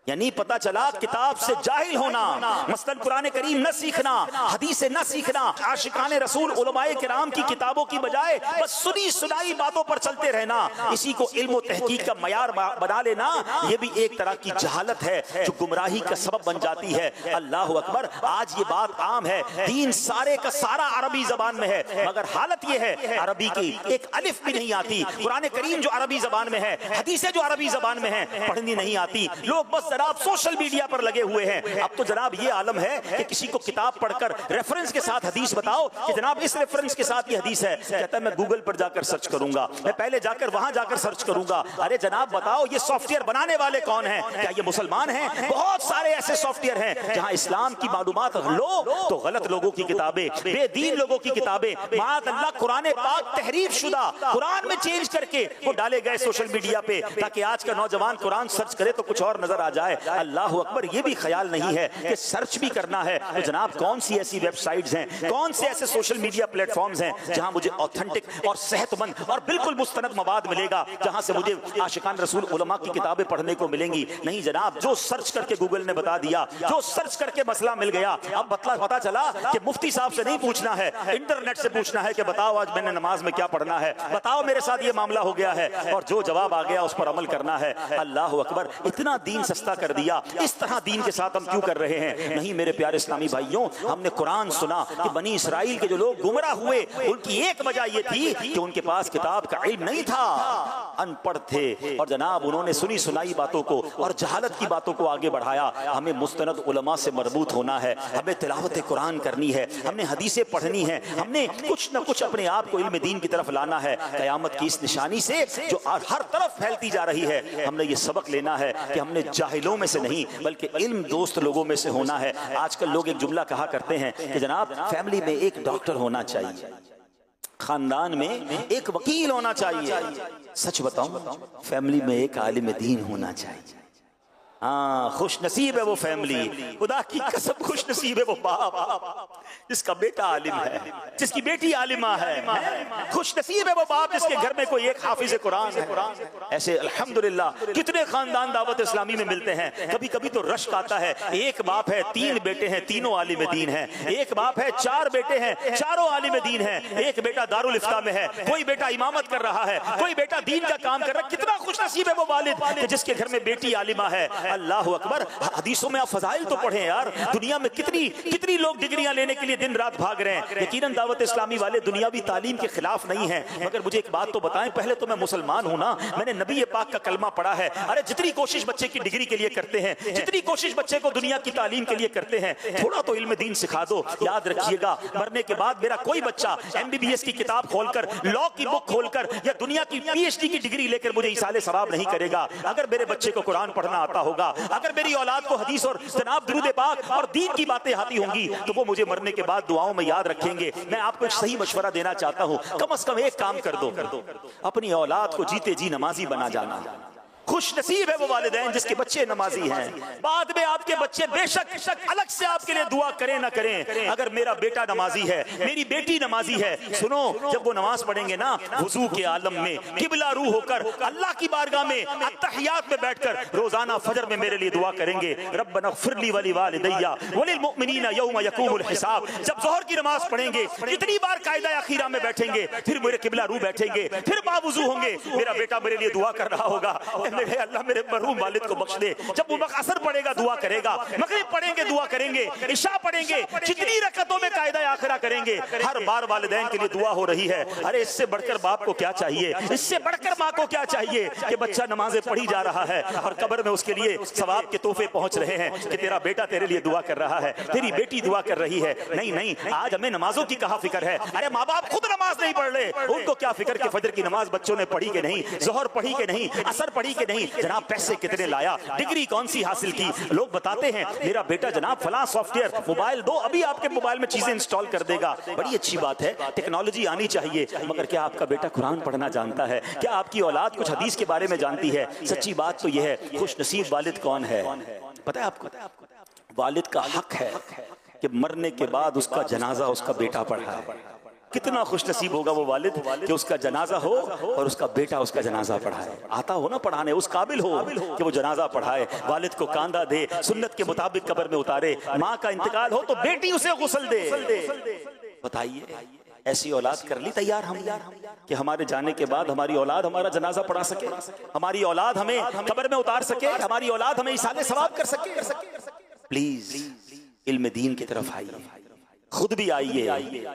यानी पता चला किताब से जाहिल होना, मसलन कुरान करीम न सीखना, हदीस न सीखना, आशिकाने रसूल उलमाए किराम की किताबों की बजाय बस सुनी सुनाई बातों पर चलते रहना, इसी को इल्म व तहकीक का मयार बना लेना, यह भी एक तरह की जहालत है जो गुमराही का सबब बन जाती है। अल्लाह अकबर। आज ये बात आम है, दीन सारे का सारा अरबी जबान में है मगर हालत यह है अरबी की एक अलिफ भी नहीं आती। कुरान करीम जो अरबी जबान में है, हदीसें जो अरबी जबान में है, पढ़नी नहीं आती। लोग बस जनाब सोशल मीडिया पर लगे हुए हैं। अब तो जनाब ये आलम है कि किसी को किताब पढ़कर रेफरेंस के साथ हदीस बताओ कि जनाब इस रेफरेंस के साथ ये हदीस है, कहता है मैं गूगल पर जाकर सर्च करूंगा, मैं पहले जाकर वहां जाकर सर्च करूंगा। अरे जनाब बताओ ये सॉफ्टवेयर बनाने वाले कौन हैं? क्या ये मुसलमान हैं? बहुत सारे ऐसे सॉफ्टवेयर हैं जहां इस्लाम की मालूमात लो तो गलत लोगों की किताबें, बेदीन लोगों की किताबें, माअल्लाह कुरान पाक तहरीफ शुदा कुरान में चेंज करके वो डाले गए सोशल मीडिया पे ताकि आज का नौजवान कुरान सर्च करे तो कुछ और नजर आ जाए। अल्लाह अकबर। ये भी ख्याल नहीं है कि सर्च भी करना है तो जनाब कौन सी ऐसी वेबसाइट्स हैं, कौन से ऐसे सोशल मीडिया प्लेटफॉर्म्स हैं जहां मुझे ऑथेंटिक और सेहतमंद और बिल्कुल मुस्तनद मवाद मिलेगा, जहां से मुझे आशिकान रसूल उलमा की किताबें पढ़ने को मिलेंगी। नहीं जनाब, जो सर्च करके गूगल ने बता दिया, जो सर्च करके मसला मिल गया। अब पता चला कि मुफ्ती साहब से नहीं पूछना है, इंटरनेट से पूछना है कि बताओ आज मैंने नमाज में क्या पढ़ना है, बताओ मेरे साथ ये मामला हो गया है, और जो जवाब आ गया उस पर अमल करना है। अल्लाह अकबर। इतना दीन सस्ता कर दिया। इस तरह दीन के साथ हम क्यों कर रहे हैं? नहीं मेरे प्यारे इस्लामी भाइयों, हमने कुरान सुना कि बनी इसराइल के जो लोग गुमराह हुए उनकी एक वजह यह थी कि उनके पास किताब का इल्म नहीं था, अनपढ़ थे, और जनाब उन्होंने सुनी सुनाई बातों को और जहालत की बातों को आगे बढ़ाया। हमें मुस्तनद उलमा से मरबूत होना है, हमें तिलावत कुरान करनी है, हमने हदीसें पढ़नी है, हमने कुछ न कुछ अपने आप को इल्म दीन की तरफ लाना है। कयामत की इस निशानी से जो हर तरफ फैलती जा रही है, हमने ये सबक लेना है कि हमने जाहिलों में से नहीं बल्कि इल्म दोस्त लोगों में से होना है। आजकल लोग एक जुमला कहा करते हैं कि जनाब फैमिली में एक डॉक्टर होना चाहिए, खानदान में एक वकील होना चाहिए। सच बताऊं, फैमिली में एक आलिम दीन होना चाहिए। हाँ, खुश नसीब है वो फैमिली, खुदा की कसम खुश नसीब है वो बाप जिसका बेटा आलिम है, जिसकी बेटी आलिमा है। खुश नसीब है वो बाप जिसके घर में कोई एक हाफिज कुरान है। ऐसे अल्हम्दुलिल्लाह कितने खानदान दावत इस्लामी में मिलते हैं। कभी कभी तो रश्क आता है, एक बाप है, 3 बेटे हैं, तीनों आलिम दीन हैं। एक बाप है, 4 बेटे हैं, चारों आलिम दीन हैं। एक बेटा दारुल इफ्ता में है, कोई बेटा इमामत कर रहा है, कोई बेटा दीन का काम कर रहा है। कितना खुश नसीब है वो वालिद जिसके घर में बेटी आलिमा है। अल्लाह अकबर। हदीसों में आप फजाइल तो पढ़ें यार। दुनिया में कितनी लोग डिग्रियां लेने के लिए दिन रात भाग रहे हैं। यकीनन दावत इस्लामी वाले दुनियावी तालीम के खिलाफ नहीं है, मगर मुझे एक बात तो बताएं, पहले तो मैं मुसलमान हूं ना, मैंने नबी पाक का कलमा पढ़ा है। अरे जितनी कोशिश बच्चे की डिग्री के लिए करते हैं, जितनी कोशिश बच्चे को दुनिया की तालीम के लिए करते हैं, थोड़ा तो इल्म दीन सिखा दो। याद रखिएगा, मरने के बाद मेरा कोई बच्चा MBBS की किताब खोलकर, लॉ की बुक खोलकर या दुनिया की PhD की डिग्री लेकर मुझे इसाले सवाब नहीं करेगा। अगर मेरे बच्चे को कुरान पढ़ना आता होगा, अगर मेरी औलाद को हदीस और जनाब दुरूद पाक और दीन की बातें आती होंगी, तो वो मुझे मरने के बाद दुआओं में याद रखेंगे। मैं आपको एक सही मशवरा देना चाहता हूं, कम से कम एक काम कर दो, अपनी औलाद को जीते जी नमाजी बना जाना। खुश नसीब है वो वालिदैन जिसके बच्चे नमाजी हैं। बाद में आपके बच्चे बेशक अलग से आपके लिए दुआ करें ना करें, अगर मेरा बेटा नमाजी है, मेरी बेटी नमाजी है, सुनो, जब वो नमाज पढ़ेंगे ना, वुजू के आलम में किबला रू होकर अल्लाह की बारगाह में अत्तहियात में बैठकर रोजाना फजर में मेरे लिए दुआ करेंगे, रब्बना ग़फ़िरली वली वालिदैया वलिल मुअमिनीना यौम यक़ूमुल हिसाब। जब ज़ोहर की नमाज पढ़ेंगे, इतनी बार कायदा अखीरा में बैठेंगे, फिर मेरे किबला रू बैठेंगे, फिर बावुजू होंगे, मेरा बेटा मेरे लिए दुआ कर रहा होगा, अल्लाह मेरे मरहूम वालिद को बख्श दे। जब वो असर पड़ेगा दुआ करेगा, मगरिब पढ़ेंगे दुआ करेंगे, इशा पढ़ेंगे, जितनी रकअतों में कायदा आखिरा करेंगे, हर बार वालिदैन के लिए दुआ हो रही है। अरे इससे बढ़कर बाप को क्या चाहिए, इससे बढ़कर माँ को क्या चाहिए कि बच्चा नमाजें पढ़ी जा रहा है और कब्र में उसके लिए सवाब के तोहफे पहुंच रहे हैं कि तेरा बेटा तेरे लिए दुआ कर रहा है, तेरी बेटी दुआ कर रही है। नहीं नहीं, आज हमें नमाजों की कहाँ फिक्र है। अरे माँ बाप खुद नमाज नहीं पढ़ रहे, उनको क्या फिक्र कि फजर की नमाज बच्चों ने पढ़ी के नहीं, जोहर पढ़ी के नहीं, असर पढ़ी के नहीं जनाब पैसे कितने लाया, डिग्री कौन सी हासिल की। लोग बताते हैं मेरा बेटा जनाब फलां सॉफ्टवेयर मोबाइल दो, अभी आपके मोबाइल में चीजें इंस्टॉल कर देगा। बड़ी अच्छी बात है, टेक्नोलॉजी आनी चाहिए, मगर क्या आपका बेटा कुरान पढ़ना जानता है? क्या आपकी औलाद कुछ हदीस के बारे में जानती है? सच्ची बात तो यह है, खुश नसीब वालिद कौन है पता है आपको? वालिद का हक है कि मरने के बाद उसका जनाजा उसका बेटा पढ़ाए। कितना खुशनसीब होगा वो वालिद कि उसका जनाजा हो और उसका बेटा उसका जनाजा पढ़ाए। आता हो ना पढ़ाने, उस काबिल हो कि वो जनाजा पढ़ाए, वालिद को कांदा दे, सुन्नत के मुताबिक कब्र में उतारे। माँ का इंतकाल हो तो बेटी उसे गुस्ल दे। बताइए ऐसी औलाद कर ली तैयार हम कि हमारे जाने के बाद हमारी औलाद हमारा जनाजा पढ़ा सके, हमारी औलाद हमें कब्र में उतार सके, हमारी औलाद हमें इसाले सवाब कर सके। प्लीज इल्म दीन की तरफ आइए, खुद भी आइए,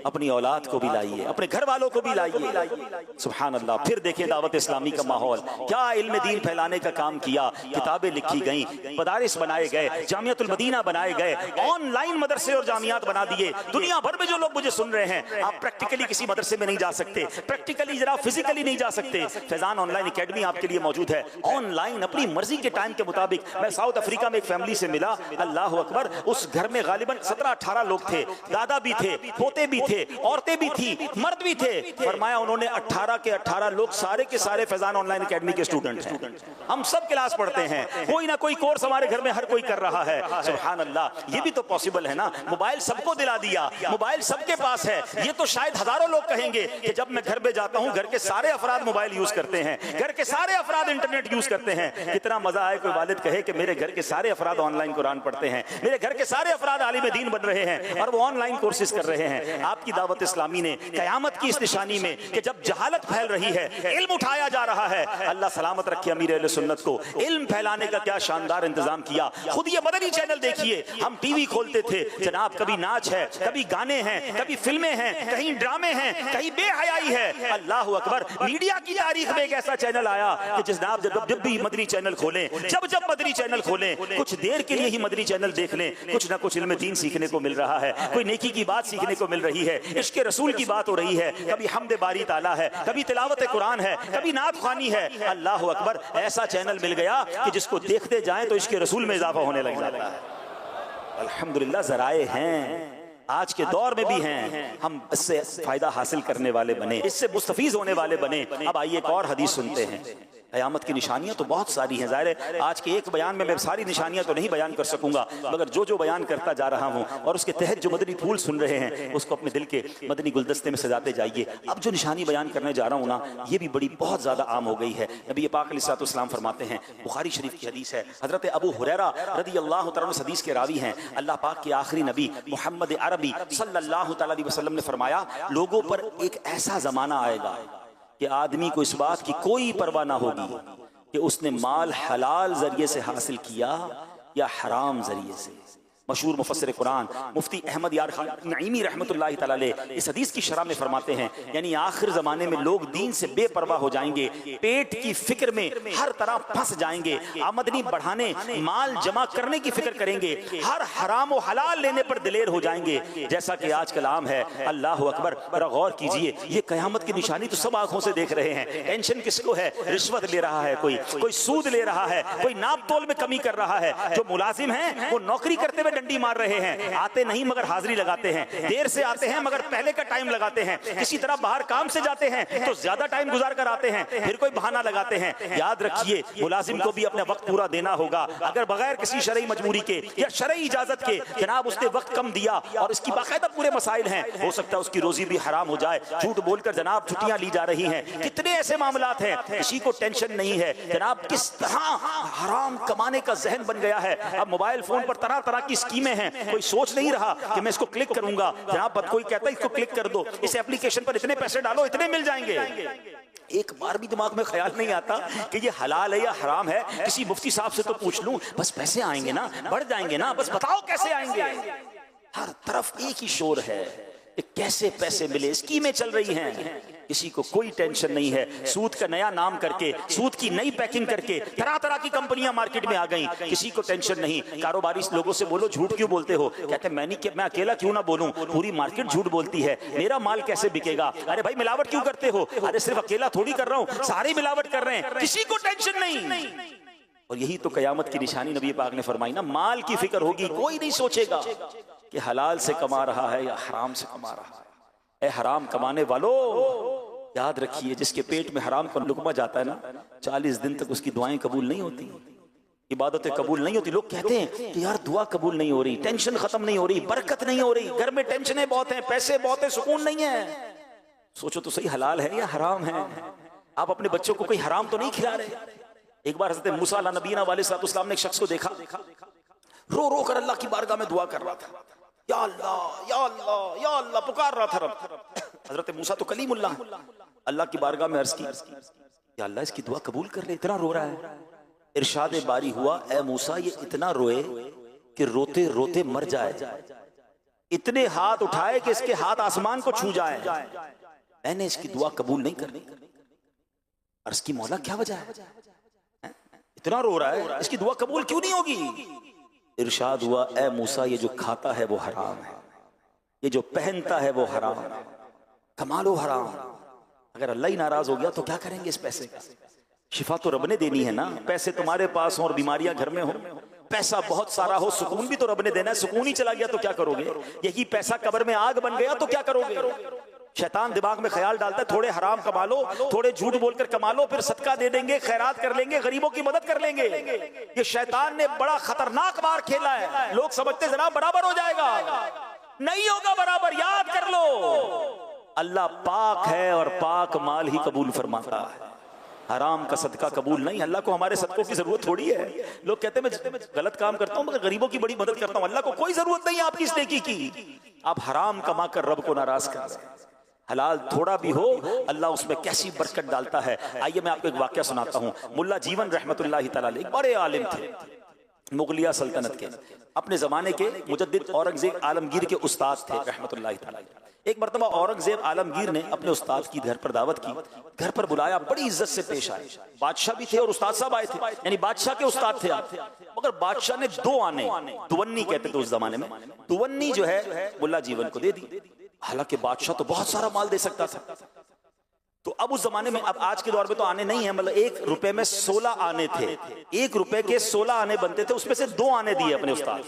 अपनी औलाद को भी लाइए, अपने घर वालों को भी लाइए। सुभान अल्लाह। फिर देखें दावत इस्लामी का माहौल, क्या इल्म दीन फैलाने का काम किया, किताबें लिखी गई, मदारिस बनाए गए, जामियातुल मदीना बनाए गए, ऑनलाइन मदरसे और जामियात बना दिए। दुनिया भर में जो लोग मुझे सुन रहे हैं, आप प्रैक्टिकली किसी मदरसे में नहीं जा सकते, प्रैक्टिकली जरा फिजिकली नहीं जा सकते, फैजान ऑनलाइन एकेडमी आपके लिए मौजूद है। ऑनलाइन अपनी मर्जी के टाइम के मुताबिक। मैं साउथ अफ्रीका में एक फैमिली से मिला, अल्लाह अकबर, उस घर में गालिबन 17-18 लोग थे, दादा भी थे, पोते भी थे, औरतें भी थी, मर्द भी थे। फरमाया उन्होंने 18 के 18 लोग सारे के सारे फैजान ऑनलाइन एकेडमी के स्टूडेंट हैं। हम सब क्लास पढ़ते हैं, कोई ना कोई कोर्स हमारे घर में हर कोई कर रहा है। सुभान अल्लाह। ये भी तो पॉसिबल है ना, मोबाइल सबको दिला दिया, मोबाइल सबके पास है। ये तो शायद हजारों लोग कहेंगे कि जब मैं घर में जाता हूं घर के सारे अफराद मोबाइल यूज करते हैं, घर के सारे अफराद इंटरनेट यूज करते हैं। कितना मजा आए कोई वालिद कहे कि मेरे घर के सारे अफराद ऑनलाइन कुरान पढ़ते हैं, मेरे घर के सारे अफराद आलिम दीन बन रहे हैं और वो ऑनलाइन कोर्सेज कर रहे हैं। आपकी दावत इस्लामी ने कयामत की इस निशानी में कि जब जहालत फैल रही है, इल्म उठाया जा रहा है, अल्लाह सलामत रखे अमीर अहले सुन्नत को, इल्म फैलाने का क्या शानदार इंतजाम किया। खुद ये मदनी चैनल देखिए, हम टीवी खोलते थे जनाब, कभी नाच है, कभी गाने हैं, कभी फिल्में हैं, कहीं ड्रामे हैं, कहीं बेहयाई है। अल्लाह अकबर। मीडिया की तारीख में एक ऐसा चैनल आया कि जनाब जब भी मदनी चैनल खोलें, जब मदनी चैनल खोलें, कुछ देर के लिए ही मदनी चैनल देख लें, कुछ ना कुछ इल्म दीन सीखने को मिल रहा है, कोई नेकी की बात सीखने को मिल रही है, इश्क रसूल की बात हो रही है, कभी हमद बारी ताला है, कभी तिलावत कुरान है, कभी नात ख़्वानी है। अल्लाह अकबर। ऐसा चैनल मिल गया कि जिसको देखते जाएं तो इश्क रसूल में इजाफा होने लग जाता है। अल्हम्दुलिल्लाह ज़राए हैं, आज के दौर में भी हैं, हम इससे फायदा हासिल करने वाले बने, इससे मुस्तफीज होने वाले बने। अब आइए एक और हदीस सुनते हैं। क़यामत की निशानियां तो बहुत सारी हैं, ज़ाहिर है आज के एक बयान में मैं सारी निशानियां तो नहीं बयान कर सकूंगा, मगर जो बयान करता जा रहा हूं और उसके तहत जो मदनी फूल सुन रहे हैं उसको अपने दिल के मदनी गुलदस्ते में सजाते जाइए। अब जो निशानी बयान करने जा रहा हूं ना, ये भी बड़ी बहुत ज़्यादा आम हो गई है। नबी पाक अलैहिस्सलाम फरमाते हैं, बुखारी शरीफ की हदीस है, हज़रत अबू हुरैरा रज़ियल्लाहु तआला अन्हु हदीस के रावी हैं, अल्लाह पाक के आखिरी नबी मोहम्मद अरबी सल्लल्लाहु तआला अलैहि वसल्लम ने फरमाया, लोगों पर एक ऐसा ज़माना आएगा कि आदमी को इस बात की कोई परवाह ना होगी कि उसने माल हलाल जरिए से हासिल किया या हराम जरिए से। मशहूर मुफस्सिर कुरान मुफ्ती अहमद यार खान नईमी रहमतुल्लाहि तआला अलैह इस हदीस की शरह में फरमाते हैं, यानी आखिर ज़माने में लोग दीन से बेपरवाह हो जाएंगे, पेट की फिक्र में हर तरह फंस जाएंगे, आमदनी बढ़ाने, माल जमा करने की फिक्र करेंगे, हर हराम व हलाल लेने पर दिलेर हो जाएंगे, जैसा कि आजकल आम है। अल्लाह अकबर। बड़ा गौर कीजिए, ये क़यामत की निशानी तो सब आंखों से देख रहे हैं। टेंशन किसको है? रिश्वत ले रहा है कोई सूद ले रहा है, कोई नाप तोल में कमी कर रहा है, जो मुलाजिम है वो नौकरी करते हुए डंडी मार रहे हैं, आते नहीं मगर हाजिरी लगाते हैं, देर से आते हैं मगर पहले का टाइम लगाते हैं, किसी तरह बाहर काम से जाते हैं तो ज्यादा टाइम गुजार कर आते हैं, फिर कोई बहाना लगाते हैं। याद रखिए, मुलाजिम को भी अपना वक्त पूरा देना होगा। अगर बगैर किसी शरई मजबूरी के या शरई इजाजत के जनाब उसने वक्त कम दिया और इसकी बाकायदा पूरे मसाइल हैं, हो सकता है उसकी रोजी भी हराम हो जाए, झूठ बोलकर जनाब छुट्टियां ली जा रही हैं। कितने ऐसे मामलात हैं, किसी को टेंशन नहीं है जनाब, किस तरह हराम कमाने का जहन बन गया है। अब मोबाइल फोन पर तरह तरह की स्कीमें हैं, कोई सोच नहीं रहा कि मैं इसको क्लिक करूंगा, जनाब कोई कहता है इसको क्लिक कर दो, इस एप्लीकेशन पर इतने पैसे डालो, इतने मिल जाएंगे। एक बार भी दिमाग में ख्याल नहीं आता कि ये हलाल है या हराम है। किसी मुफ्ती साहब से तो पूछ लूं, बस पैसे आएंगे ना, बढ़ जाएंगे ना, बस बताओ कैसे आएंगे। हर तरफ एक ही शोर है कि कैसे पैसे मिले, स्कीमें चल रही हैं। किसी को कोई टेंशन नहीं है। सूद का नया नाम करके, सूद की नई पैकिंग करके तरह तरह की कंपनियां मार्केट में आ गई, किसी को टेंशन नहीं। कारोबारी लोगों से बोलो झूठ क्यों बोलते हो, कहते हैं मैं अकेला क्यों ना बोलूं, पूरी मार्केट झूठ बोलती है, मेरा माल कैसे बिकेगा। अरे भाई मिलावट क्यों करते हो, अरे सिर्फ अकेला थोड़ी कर रहा हूं, सारे मिलावट कर रहे हैं, किसी को टेंशन नहीं। और यही तो कयामत की निशानी नबी पाक ने फरमाई ना, माल की फिक्र होगी, कोई नहीं सोचेगा कि हलाल से कमा रहा है या हराम से कमा रहा है। ए हराम कमाने वालों, याद रखिए जिसके पेट में हराम का लुकमा जाता है ना, 40 दिन तक उसकी दुआएं कबूल नहीं होती, इबादतें कबूल नहीं होती। लोग कहते हैं कि यार दुआ कबूल नहीं हो रही, टेंशन खत्म नहीं हो रही, बरकत नहीं हो रही, घर में टेंशनें बहुत हैं, पैसे बहुत हैं, सुकून नहीं है। सोचो तो सही, हलाल है या हराम है। आप अपने बच्चों को कोई हराम तो नहीं खिला रहे। एक बार हज़रत मूसा नबीना वालेकुम ने एक शख्स को देखा, रो रो कर अल्लाह की बारगाह में दुआ कर रहा था, या अल्लाह या अल्लाह या अल्लाह पुकार रहा था रब। हजरत मूसा तो कलीमुल्लाह, अल्लाह की बारगाह में अर्ज की, या अल्लाह इसकी दुआ कबूल कर ले, इतना रो रहा है। इरशाद बारी हुआ, ए मूसा ये इतना रोए कि रोते रोते मर जाए, इतने हाथ उठाए कि इसके हाथ आसमान को छू जाए, मैंने इसकी दुआ कबूल नहीं करनी। अर्ज की मौला क्या वजह है, इतना रो रहा है, इसकी दुआ कबूल क्यों नहीं होगी। इरशाद हुआ, ए मूसा ये जो खाता है वो हराम है, ये जो पहनता है वो हराम है, कमा लो हराम। अगर अल्लाह ही नाराज हो गया तो क्या करेंगे इस पैसे का। शिफा तो रब ने देनी है ना, पैसे तुम्हारे पास हो और बीमारियां घर में हो, पैसा बहुत सारा हो, सुकून भी तो रब ने देना है, सुकून ही चला गया तो क्या करोगे। यही पैसा कब्र में आग बन गया तो क्या करोगे। शैतान दिमाग में ख्याल डालता है थोड़े हराम कमा लो, थोड़े झूठ बोलकर कमा लो, फिर सदका दे देंगे, खैरात कर लेंगे, गरीबों की मदद कर लेंगे। ये शैतान ने बड़ा खतरनाक बार खेला है। लोग समझते जरा बराबर हो जाएगा, नहीं होगा बराबर। याद कर लो अल्लाह पाक है और पाक माल ही कबूल फरमाता है, हराम का सदका कबूल नहीं। अल्लाह को हमारे सदकों की जरूरत थोड़ी है। लोग कहते हैं मैं गलत काम करता हूं मगर गरीबों की बड़ी मदद करता हूं, अल्लाह को कोई जरूरत नहीं है आपकी इस नेकी की। आप हराम कमा कर रब को नाराज कर रहे हैं। हलाल थोड़ा भी हो अल्लाह उसमें कैसी बरकत डालता है। आइए मैं आपको एक वाकया सुनाता हूं। मुल्ला जीवन रहमतुल्लाहि तआला अलैह एक बड़े आलिम थे, मुगलिया सल्तनत के, अपने जमाने के मुजद्दिद औरंगजेब आलमगीर के उस्ताद थे रहमतुल्लाहि तआला। एक मरतबा औरंगजेब आलमगीर ने अपने उस्ताद की घर पर दावत की, घर पर बुलाया, बड़ी इज्जत से पेश आए। बादशाह भी थे और उस्ताद साहब आए थे, यानी बादशाह के उस्ताद थे आप। मगर बादशाह ने 2 आने, दुवन्नी कहते थे उस जमाने में, दुवन्नी जो है मुल्ला जीवन को दे दी। हालांकि बादशाह तो बहुत सारा माल दे सकता था। तो अब उस जमाने में, अब आज के दौर में तो आने नहीं है, मतलब 1 रुपए में 16 आने थे, 1 रुपए के 16 आने बनते थे, उसमें से 2 आने दिए अपने उस्ताद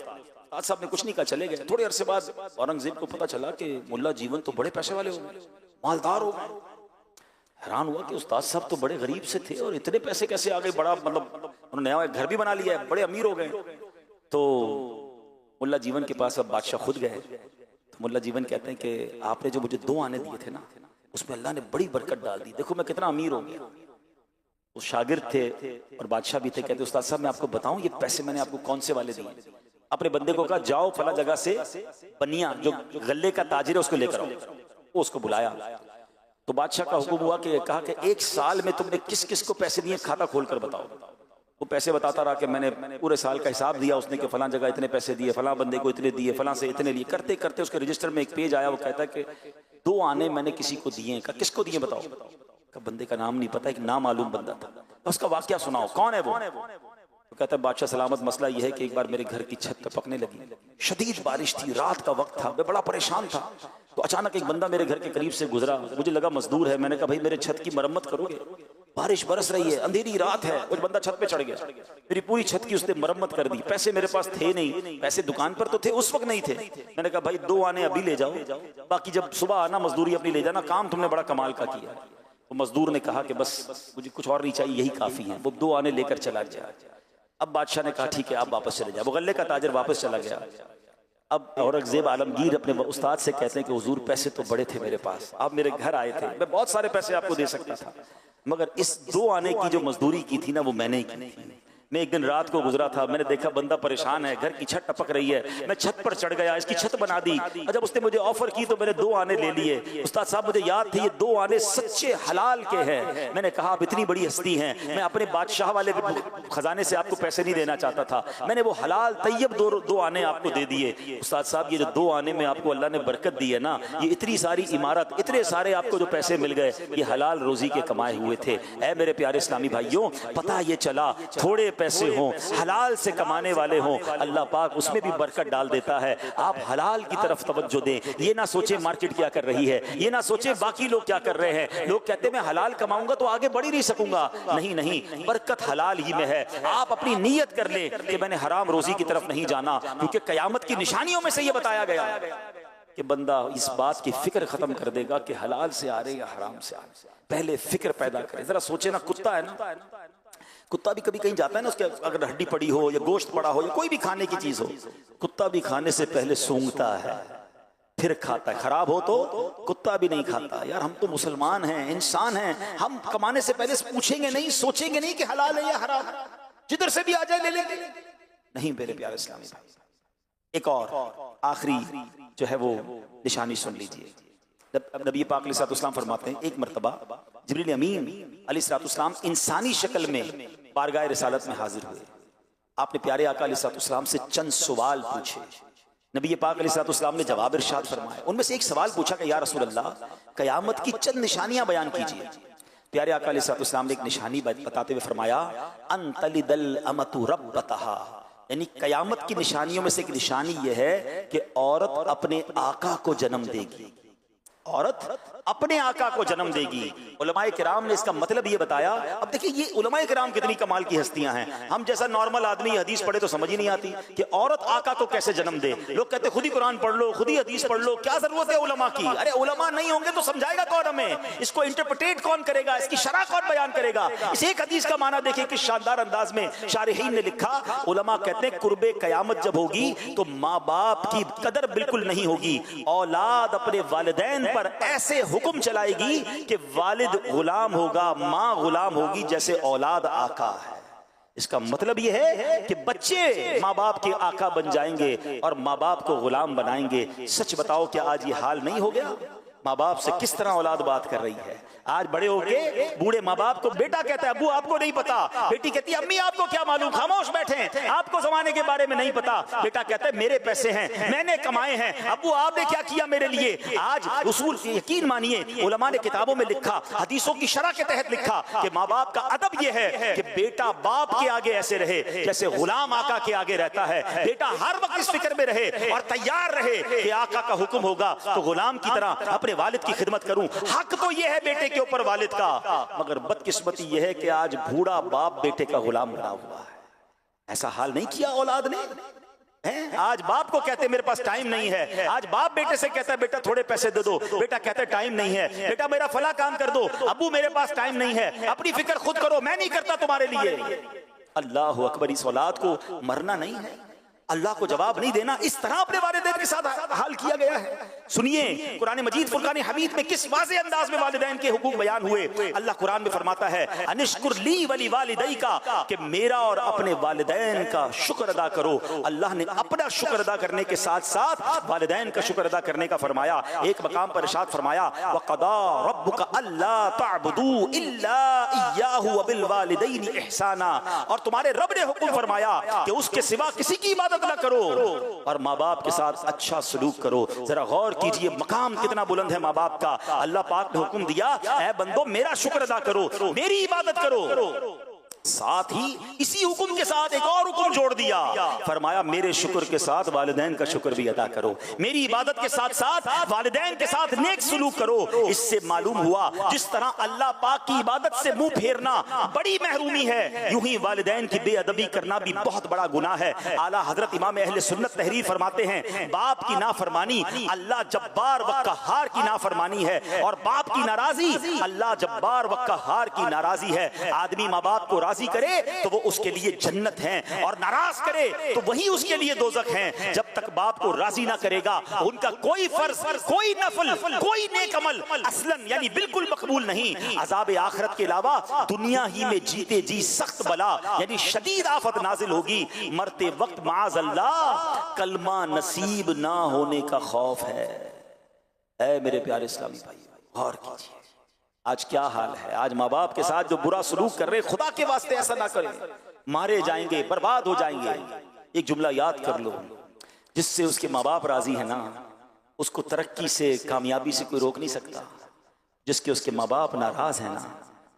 साहब ने। कुछ नहीं कहा, चले गए। थोड़े अरसे बाद औरंगजेब को पता चला कि मुल्ला जीवन तो बड़े पैसे वाले हो गए, मालदार हो गए। हैरान हुआ कि उस्ताद साहब तो बड़े गरीब से थे और इतने पैसे कैसे आ गए। बड़ा मतलब उन्होंने नया घर भी बना लिया है, बड़े अमीर हो गए। तो मुल्ला जीवन के पास अब बादशाह खुद गए। तो मुल्ला जीवन कहते हैं कि आपने जो मुझे 2 आने दिए थे ना, उसमें अल्लाह ने बड़ी बरकत डाल दी, देखो मैं कितना अमीर हो गया। वो शागिर्द थे और बादशाह भी थे। कहते उस्ताद साहब मैं आपको बताऊं ये पैसे मैंने आपको कौन से वाले दिए। अपने बंदे को कहा जाओ फला जगह से बनिया जो गल्ले का ताजिर है उसको लेकर आओ। वो उसको बुलाया तो बादशाह का हुक्म हुआ कि कहा कि 1 साल में तुमने किस किस को पैसे दिए, खाता खोल कर बताओ। वो पैसे बताता रहा कि मैंने पूरे साल का हिसाब दिया। उसने कि फलां जगह इतने पैसे दिए, फलां बंदे को इतने दिए, फलां से इतने लिए। करते करते उसके रजिस्टर में एक पेज आया, वो कहता है कि 2 आने मैंने किसी को दिए। का किसको दिए बताओ। का बंदे का नाम नहीं पता, एक नामालूम बंदा था। उसका वाकया सुनाओ, कौन है वो। तो कहता है बादशाह सलामत, मसला यह है कि एक बार मेरे घर की छत टपकने लगी, शदीद बारिश थी, रात का वक्त था, मैं बड़ा परेशान था। तो अचानक एक बंदा मेरे घर के करीब से गुजरा, मुझे लगा मजदूर है। मैंने कहा भाई मेरे छत की मरम्मत करोगे, बारिश बरस रही है, अंधेरी रात है। कुछ बंदा छत पे चढ़ गया, मेरी पूरी छत की उसने मरम्मत कर दी। पैसे मेरे पास थे नहीं, पैसे दुकान पर तो थे, उस वक्त नहीं थे। मैंने कहा भाई 2 आने अभी ले जाओ, बाकी जब सुबह आना मजदूरी अपनी ले जाना, काम तुमने बड़ा कमाल का किया। वो मजदूर ने कहा कि बस मुझे कुछ और नहीं चाहिए, यही काफी है। वो 2 आने लेकर चला गया। अब बादशाह ने कहा ठीक है आप वापस चले जाओ। वो गल्ले का ताजर वापस चला गया। अब औरंगजेब आलमगीर अपने उस्ताद से कहते हैं कि हुजूर पैसे तो बड़े थे मेरे पास, आप मेरे घर आए थे, मैं बहुत सारे पैसे आपको दे सकता था, मगर इस 2 आने की जो मजदूरी की थी ना वो मैंने ही की थी। मैं एक दिन रात को गुजरा था, मैंने देखा बंदा परेशान है, घर की छत टपक रही है, मैं छत पर चढ़ गया, इसकी छत बना दी। और जब उसने मुझे ऑफर की तो मैंने 2 आने ले लिए। उस्ताद साहब मुझे याद थे ये 2 आने सच्चे हलाल के हैं। मैंने कहा आप इतनी बड़ी हस्ती हैं, मैं अपने बादशाह वाले खजाने से आपको पैसे नहीं देना चाहता था, मैंने वो हलाल तैयब 2 आने आपको दे दिए। उस्ताद साहब ये जो 2 आने में आपको अल्लाह ने बरकत दी है ना, ये इतनी सारी इमारत, इतने सारे आपको जो पैसे मिल गए, ये हलाल रोजी के कमाए हुए थे। ऐ मेरे प्यारे इस्लामी भाइयों, पता ये चला थोड़े पैसे हों, हलाल से कमाने वाले हों, अल्लाह पाक उसमें भी बरकत डाल देता है। आप हलाल की तरफ तवज्जो दें। ये ना सोचे मार्केट क्या कर रही है, ये ना सोचे बाकी लोग क्या कर रहे हैं। लोग कहते हैं मैं हलाल कमाऊंगा तो आगे बढ़ ही नहीं सकूंगा। नहीं नहीं, बरकत हलाल ही में है। आप अपनी नीयत कर ले कि मैंने हराम रोजी की तरफ नहीं जाना, क्योंकि कयामत की निशानियों में से ये बताया गया कि बंदा इस बात की फिक्र खत्म कर देगा कि हलाल से आ रहे या हराम से आ रहे। पहले फिक्र पैदा करे। जरा सोचे ना, कुत्ता है ना, कुत्ता भी कभी कहीं जाता है ना, उसके अगर हड्डी पड़ी हो या गोश्त पड़ा हो या कोई भी खाने की चीज हो, कुत्ता भी खाने से पहले सूंघता है फिर खाता है। खराब हो तो कुत्ता भी नहीं खाता। यार हम तो मुसलमान हैं, इंसान हैं, हम कमाने से पहले पूछेंगे नहीं, सोचेंगे नहीं कि हलाल है या हराम, जिधर से भी आ जाए ले लेंगे। नहीं मेरे प्यारे इस्लामी भाई, एक और आखिरी जो है वो निशानी सुन लीजिए। नबी पाक अलैहिस्सलाम फरमाते हैं एक मर्तबा जिब्रील अमीन अलैहिस्सलाम इंसानी शक्ल में बारगाह रिसालत में हाजिर हुए। आपने प्यारे आका अलैहिस्सलाम से चंद सवाल पूछे। नबी पाक अलैहिस्सलाम ने जवाब इरशाद फरमाया। उनमें से एक सवाल पूछा कि या रसूल अल्लाह, कयामत की चंद निशानियां बयान कीजिए। प्यारे आका अलैहिस्सलाम ने एक निशानी बताते हुए फरमाया, अनतलिदल अमतु रब्बतहा, यानी कयामत की निशानियों में से एक निशानी यह है कि औरत अपने आका को जन्म देगी। औरत अपने आका को जन्म देगी। उलमाए किराम ने इसका मतलब ये बताया। अब देखिए ये उलमाए किराम कितनी कमाल की हस्तियां हैं। हम जैसा नॉर्मल आदमी हदीस पढ़े तो समझ ही नहीं आती कि औरत आका को कैसे जन्म दे। लोग कहते खुद ही कुरान पढ़ लो, खुद ही हदीस पढ़ लो, क्या जरूरत है उलमा की। अरे उलमा नहीं होंगे तो समझाएगा कौन हमें, इसको इंटरप्रेटेट कौन करेगा, इसकी शरह कौन बयान करेगा। इस एक हदीस का माना देखिए किस शानदार अंदाज में शारिहीन ने लिखा। उलमा कहते हैं कुर्बे कयामत जब होगी तो माँ बाप की कदर बिल्कुल नहीं होगी। औलाद अपने वालिदैन पर ऐसे हुक्म चलाएगी कि वालिद गुलाम होगा, मां गुलाम होगी, जैसे औलाद आका है। इसका मतलब यह है कि बच्चे माँ बाप के आका बन जाएंगे और माँ बाप को गुलाम बनाएंगे। सच बताओ क्या आज ये हाल नहीं हो गया? माँ बाप से किस तरह औलाद बात कर रही है। आज बड़े होके बूढ़े माँ बाप को बेटा कहता है अब्बू आपको नहीं पता, बेटी कहती है अम्मी आपको क्या मालूम, खामोश बैठे हैं, आपको जमाने के बारे में नहीं पता। बेटा कहता है मेरे पैसे हैं, मैंने कमाए हैं, अब्बू आपने क्या किया मेरे लिए। आज उसूल यकीन मानिए उलमा ने किताबों में लिखा, हदीसों की शरह के तहत लिखा कि माँ बाप का अदब यह है कि बेटा बाप के आगे ऐसे रहे जैसे गुलाम आका के आगे रहता है। बेटा हर वक्त इस फिक्र में रहे और तैयार रहे कि आका का हुक्म होगा तो गुलाम की तरह अपने वालिद की खिदमत करूं। हक तो यह है बेटे के ऊपर वालिद का, मगर बदकिस्मती यह है कि आज बूढ़ा बाप बेटे का गुलाम बना हुआ है। ऐसा हाल नहीं किया औलाद ने है? आज बाप को कहते मेरे पास टाइम नहीं है, आज बाप बेटे से कहता है बेटा थोड़े पैसे दे दो, बेटा कहता है टाइम नहीं है, बेटा मेरा फला काम कर दो, अब्बू मेरे पास टाइम नहीं है, अपनी फिक्र खुद करो, मैं नहीं करता तुम्हारे लिए। अल्लाह अकबर, इस औलाद को मरना नहीं है, अल्लाह को जवाब नहीं देना, इस तरह अपने वालिदैन के साथ हाल किया गया है। सुनिए कुरान मजीद फुरकान हमीद में किस वाज़े अंदाज में वालिदैन के हुकूक बयान हुए। अल्लाह कुरान में फरमाता है अनिश्कुर ली वली वालिदै का, कि मेरा और अपने वालिदैन का शुक्र अदा करो। अल्लाह ने अपना शुक्र अदा करने के साथ साथ वालिदैन का शुक्र अदा करने का फरमाया। एक मकाम पर इरशाद फरमाया वक़दा रब्बुका अल्ला तअबुदू इल्ला इय्याहु व बिल वालिदैनि इहसाना, और तुम्हारे रब ने हुक्म फरमाया कि उसके सिवा किसी की इबादत ना करो और माँ बाप के साथ अच्छा सलूक करो। जरा गौर कीजिए मकाम कितना बुलंद है माँ बाप का। अल्लाह पाक ने हुक्म दिया ऐ बंदो मेरा शुक्र अदा करो, मेरी इबादत करो। साथ ही इसी हुक्म के साथ एक और हुक्म जोड़ दिया, फरमाया मेरे शुक्र के साथ वालिदैन का शुक्र भी अदा करो, मेरी इबादत के साथ साथ वालिदैन के साथ नेक सलूक करो। इससे मालूम हुआ जिस तरह अल्लाह पाक की इबादत से मुंह फेरना बड़ी महरूमी है, यूं ही वालिदैन की बेअदबी करना भी बहुत बड़ा गुनाह है। आला हजरत इमाम अहले सुन्नत तहरीर फरमाते हैं बाप की नाफरमानी अल्लाह जब्बार व कहार की नाफरमानी है, और बाप की नाराजी अल्लाह जब्बार व कहार की नाराजी है। आदमी माँ बाप को राजी करे तो वो उसके लिए जन्नत है, और नाराज करे तो वही उसके लिए दोजख है। जब तक बाप को राजी ना करेगा उनका कोई फर्ज, कोई नफल, कोई नेक अमल असलन यानी बिल्कुल मकबूल नहीं। अजाब आखिरत के अलावा दुनिया ही में जीते जी सख्त बला यानी शदीद आफत नाजिल होगी। मरते वक्त माज़ अल्लाह कलमा नसीब ना होने का खौफ है। ऐ मेरे प्यारे इस्लामी भाई, गौर कीजिए आज क्या हाल है। आज माँ बाप के साथ जो बुरा सलूक कर रहे, खुदा के वास्ते ऐसा ना करें, मारे जाएंगे, बर्बाद हो जाएंगे। एक जुमला याद कर लो, जिससे उसके माँ बाप राजी है ना, उसको तरक्की से, कामयाबी से कोई रोक नहीं सकता। जिसके उसके माँ बाप नाराज है ना,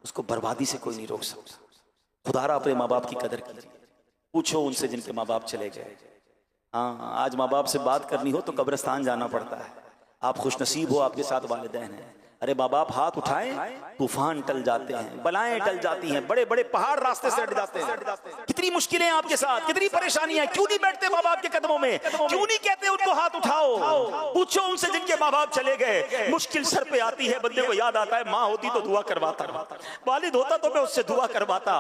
उसको बर्बादी से कोई नहीं रोक सकता। खुदारा अपने माँ बाप की कदर कीजिए। पूछो उनसे जिनके माँ बाप चले गए। हाँ, आज माँ बाप से बात करनी हो तो कब्रिस्तान जाना पड़ता है। आप खुशनसीब हो, आपके साथ वालिदैन हैं। अरे माँ बाप हाथ उठाएं, तूफान टल जाते हैं, बलाएं टल जाती हैं, बड़े बड़े पहाड़ रास्ते से हट जाते हैं। कितनी मुश्किलें आपके साथ, कितनी परेशानियां। क्यों नहीं बैठते माँ बाप के कदमों में? क्यों नहीं कहते उनको हाथ उठाओ? पूछो उनसे जिनके माँ बाप चले गए। मुश्किल सर पे आती है, बंदे को याद आता है, माँ होती तो दुआ करवाता, वालिद होता तो मैं उससे दुआ करवाता।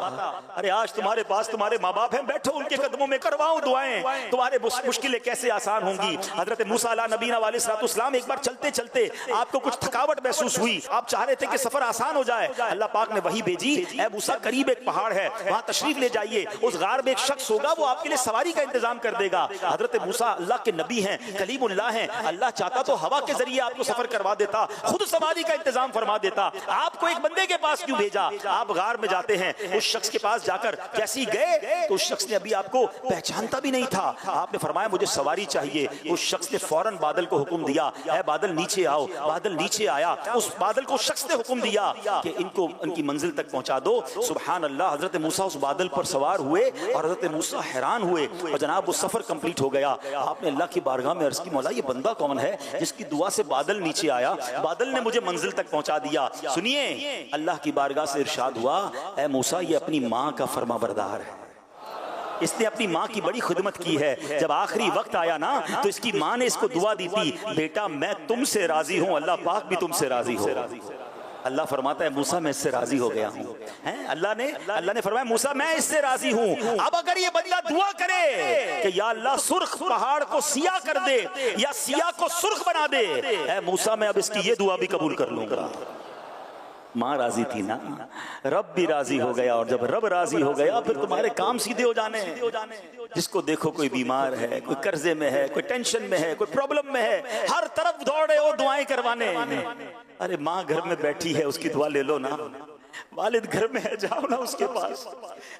अरे आज तुम्हारे पास तुम्हारे माँ बाप हैं, बैठो उनके कदमों में, करवाओ दुआएं। तुम्हारे मुश्किलें कैसे आसान होंगी। हजरत मूसा अला नबीना अलैहिस्सलाम एक बार चलते चलते आपको कुछ थकावट महसूस हुई, आप चाह रहे थे कि सफर आसान हो जाए। अल्लाह पाक ने वही भेजी, ऐ मूसा करीब एक पहाड़ है, वहां तशरीफ ले जाइए, उस गार में एक शख्स होगा, वो आपके लिए सवारी का इंतजाम कर देगा। हजरत मूसा अल्लाह के नबी हैं, कलीमुल्लाह हैं। अल्लाह चाहता तो हवा के जरिए आपको सफर करवा देता, खुद सवारी का इंतजाम फरमा देता। आपको एक बंदे के पास क्यों भेजा? आप गार में जाते हैं, उस शख्स के पास जाकर जैसे ही गए तो उस शख्स ने अभी आपको पहचानता भी नहीं था। आपने फरमाया मुझे सवारी चाहिए। उस शख्स ने फौरन बादल को हुक्म दिया, ऐ बादल नीचे आओ। बादल नीचे आया। उस बादल को शख्स ने हुक्म दिया कि इनको उनकी मंजिल तक पहुंचा दो। सुभान अल्लाह, हजरत मूसा उस बादल पर सवार हुए और हजरत मूसा हैरान हुए और जनाब वो सफर कंप्लीट हो गया। आपने अल्लाह की बारगाह में अर्ज की, मौला ये बंदा कौन है जिसकी दुआ से बादल नीचे आया, बादल ने मुझे मंजिल तक पहुंचा दिया। सुनिए, अल्लाह की बारगाह से इरशाद हुआ, ऐ मूसा ये अपनी माँ का फरमाबरदार है, इसने अपनी माँ की बड़ी खिदमत की है। जब आखिरी वक्त आया ना तो इसकी माँ ने इसको दुआ दी थी, बेटा मैं तुमसे राजी हूँ, अल्लाह पाक भी तुमसे राजी हो। अल्लाह फरमाता है मूसा मैं इससे राजी हो गया हूँ। अल्लाह ने फरमाया मूसा मैं इससे राजी हूँ। अब अगर ये बंदा दुआ करे कि या अल्लाह सुर्ख पहाड़ को सिया कर दे या सिया को सुर्ख बना दे, ऐ मूसा मैं अब इसकी ये दुआ भी कबूल कर लूंगा। माँ राजी थी ना, रब भी राजी हो गया, और जब रब राजी हो गया फिर तुम्हारे काम सीधे हो जाने। जिसको देखो कोई बीमार है, कोई कर्जे में है, कोई टेंशन में है, कोई प्रॉब्लम में है, हर तरफ दौड़े हो दुआएं करवाने। अरे माँ घर में बैठी है, उसकी दुआ ले लो ना। वालिद घर में है, जाओ ना उसके पास,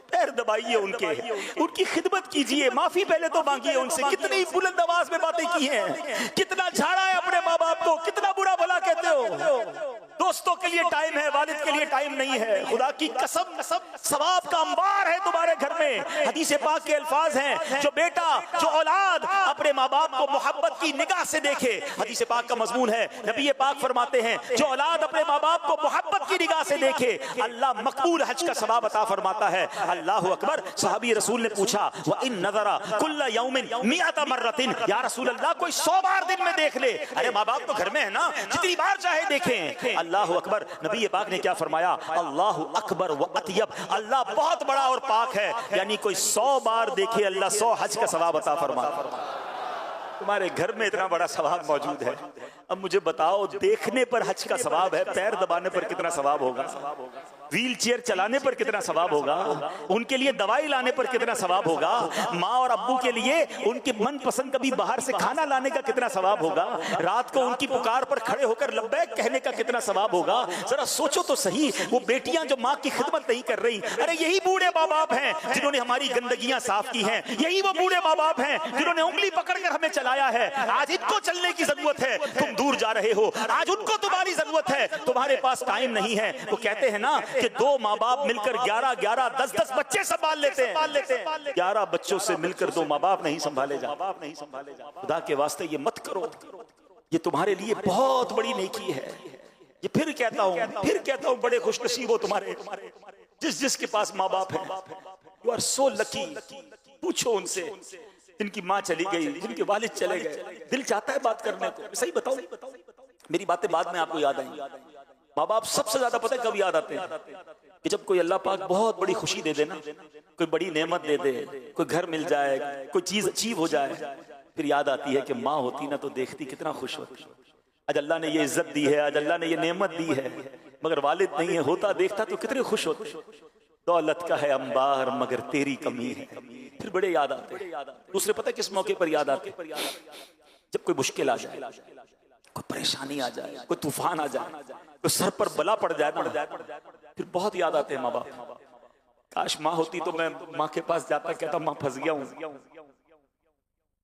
पैर दबाइए उनके, उनकी खिदमत कीजिए, माफी पहले तो मांगिए उनसे। कितनी बुलंद आवाज में बातें की हैं, कितना झाड़ा है अपने माँ बाप को, कितना बुरा भला कहते हो। दोस्तों के लिए टाइम है, वालिद के लिए टाइम नहीं है। खुदा की कसम, सवाब का अंबार है तुम्हारे घर में। हदीस पाक के अल्फाज हैं, जो बेटा जो औलाद अपने माँ बाप को मोहब्बत की निगाह से देखे, हदीस पाक का मजमून है, नबी पाक फरमाते हैं जो औलाद अपने माँ बाप को मोहब्बत की निगाह से देखे अल्लाह मकबूल हज का सवाब अता फरमाता है। अल्लाह अकबर। सहाबी रसूल ने पूछा, व इन नज़रा कुल्ला यौमिन मिअता मर्रतिन, या रसूल अल्लाह कोई 100 बार दिन में देख ले। अरे माँ बाप तो घर में है ना, जितनी बार चाहे देखें। अल्लाह अकबर। नबी पाक ने क्या फरमाया, अल्लाह अकबर व अतयब, अल्लाह बहुत बड़ा और पाक है, यानी कोई 100 बार देखे अल्लाह 100 हज का सवाब अता फरमाता। तुम्हारे घर में इतना बड़ा सवाब मौजूद है, अब मुझे बताओ देखने पर हज का सवाब है, पैर दबाने पर कितना सवाब होगा, व्हील चेयर चलाने पर कितना सवाब होगा, उनके लिए दवाई लाने पर कितना सवाब होगा, माँ और अब्बू के लिए उनके मनपसंद कभी बाहर से खाना लाने का कितना सवाब होगा, रात को उनकी पुकार पर खड़े होकर लब्बैक कहने का कितना सवाब होगा। जरा सोचो तो सही, वो बेटियां जो माँ की खिदमत नहीं कर रही, अरे यही बूढ़े माँ बाप हैं जिन्होंने हमारी गंदगियां साफ की हैं, यही वो बूढ़े माँ बाप हैं जिन्होंने उंगली पकड़कर हमें चलाया है। आज इनको चलने की जरूरत है, तुम दूर जा रहे हो, आज उनको तुम्हारी जरूरत है, तुम्हारे पास टाइम नहीं है। वो कहते हैं ना कि 2 माँ बाप मिलकर 11-11, 10-10 बच्चे संभाल लेते हैं, 11 बच्चों से मिलकर 2 माँ बाप नहीं संभाले जा। खुदा के वास्ते ये मत करो, ये तुम्हारे लिए बहुत बड़ी नेकी है। ये फिर कहता हूँ बड़े खुशनसीब हो तुम्हारे जिसके पास माँ बाप है। You are so lucky. पूछो उनसे जिनकी माँ चली गई, जिनके वालिद चले गए, दिल चाहता है बात करने को। सही बताओ, मेरी बातें बाद में आपको याद आएंगी। माँ बाप सबसे ज्यादा पता है कब याद आते हैं कि जब कोई अल्लाह पाक बहुत बड़ी खुशी दे देना, कोई बड़ी नेमत दे दे, कोई घर मिल जाए, कोई चीज अचीव हो जाए, फिर याद आती है कि माँ होती ना तो देखती कितना खुश होती। आज अल्लाह ने ये इज्जत दी है, आज अल्लाह ने ये नेमत दी है, मगर वालिद नहीं है, होता देखता तो कितने खुश होते। दौलत का है अंबार मगर तेरी कमी है, फिर बड़े याद आते। दूसरे पता किस मौके पर याद आते? जब कोई मुश्किल आ जाए, कोई परेशानी आ जाए, कोई तूफान आ जाए, कोई सर पर बला पड़ जाए, फिर बहुत याद आते हैं माँ बाप। काश माँ होती तो मैं माँ के पास जाता, कहता माँ फंस गया हूँ,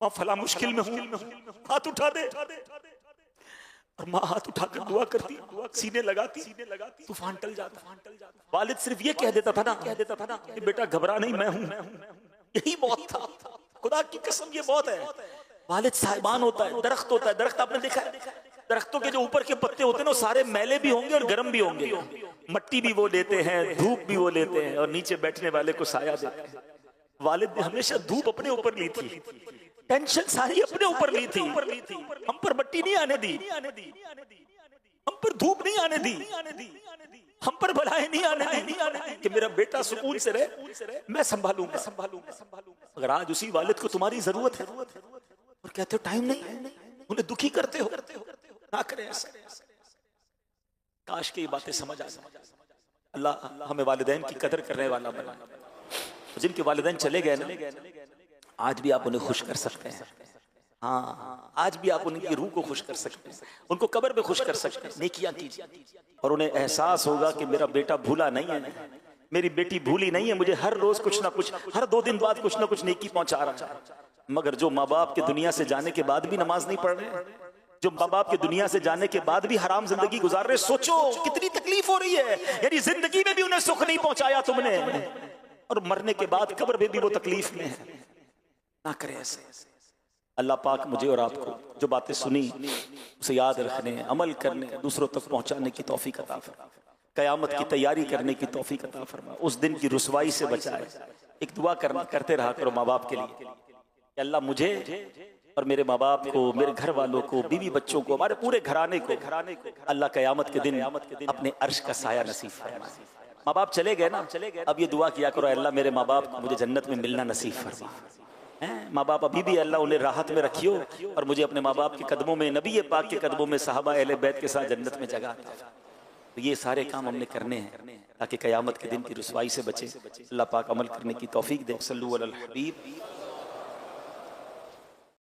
माँ फला मुश्किल में हूँ, हाथ उठा दे, और माँ हाथ उठाकर दुआ करती, सीने लगाती, तूफान टल जाता। वालिद सिर्फ ये कह देता था ना कि बेटा घबरा नहीं, मैं हूँ, यही बहुत था। खुदा की कसम ये बहुत है। वालिद साहिबान होता है, दरख्त होता है, दरख्त आपने देखा है, दरख्तों के जो ऊपर के पत्ते होते हैं ना सारे मैले भी होंगे और गर्म भी होंगे, मट्टी भी वो लेते हैं, धूप भी वो लेते हैं, और नीचे बैठने वाले को साया देते हैं। वालिद ने हमेशा धूप अपने ऊपर ली थी, टेंशन सारी अपने ऊपर ली थी, हम पर मट्टी नहीं आने दी, हम पर धूप नहीं आने दी, हम पर बलाएं नहीं आने दी, कि मेरा बेटा सुकून से रहे, मैं संभालूंगा। अगर आज उसी वालिद को तुम्हारी जरूरत है और कहते हो टाइम नहीं, उन्हें दुखी करते हो, ना करें ऐसा। काश की बातें समझ आ जाए। अल्लाह हमें वालिदैन की कदर करने वाला बना। जिनके वालिदैन चले गए ना, आज भी आप उन्हें खुश कर सकते हैं। हाँ, आज भी आप उनकी रूह को खुश कर सकते हैं, उनको कब्र में खुश कर सकते हैं। नेकियां कीजिए और उन्हें एहसास होगा कि मेरा बेटा भूला नहीं है, मेरी बेटी भूली नहीं है, मुझे हर रोज कुछ ना कुछ, हर 2 दिन बाद कुछ ना कुछ नेकी पहुंचा रहा है। मगर जो माँ बाप के दुनिया से जाने के बाद भी नमाज नहीं पढ़ रहे, जो माँ बाप के दुनिया से जाने के बाद भी हराम जिंदगी गुजार रहे, सोचो कितनी तकलीफ हो रही है। यानी जिंदगी में भी उन्हें सुख नहीं पहुंचाया तुमने, और मरने के बाद कब्र में भी वो तकलीफ में है। ना करें ऐसे। अल्लाह पाक मुझे और आपको जो बातें सुनी उसे याद रखने, अमल करने, दूसरों तक पहुंचाने की तौफीक अता फरमा। कयामत की तैयारी करने की तौफीक अता फरमा। उस दिन की रुसवाई से बचाए। एक दुआ करते रहा करो माँ बाप के लिए, अल्लाह मुझे और मेरे माँ बाप को, मेरे घर वालों को, बीवी बच्चों को, हमारे पूरे घराने को अल्लाह कयामत के दिन अपने अर्श का साया नसीब फरमाए। माँ बाप चले गए ना, अब ये दुआ किया करो, अल्लाह मेरे माँ बाप को मुझे जन्नत में मिलना नसीब फरमा। माँ बाप अभी भी अल्लाह उन्हें राहत में रखियो, और मुझे अपने माँ बाप के कदमों में, नबी पाक के कदमों में, सहाबा अहले बैत के साथ जन्नत में जगह। तो ये सारे काम हमने करने हैं ताकि कयामत के दिन की रुसवाई से बचे। अल्लाह पाक अमल करने की तौफीक दे। सल्लल्लाहु अलैहि वसल्लम।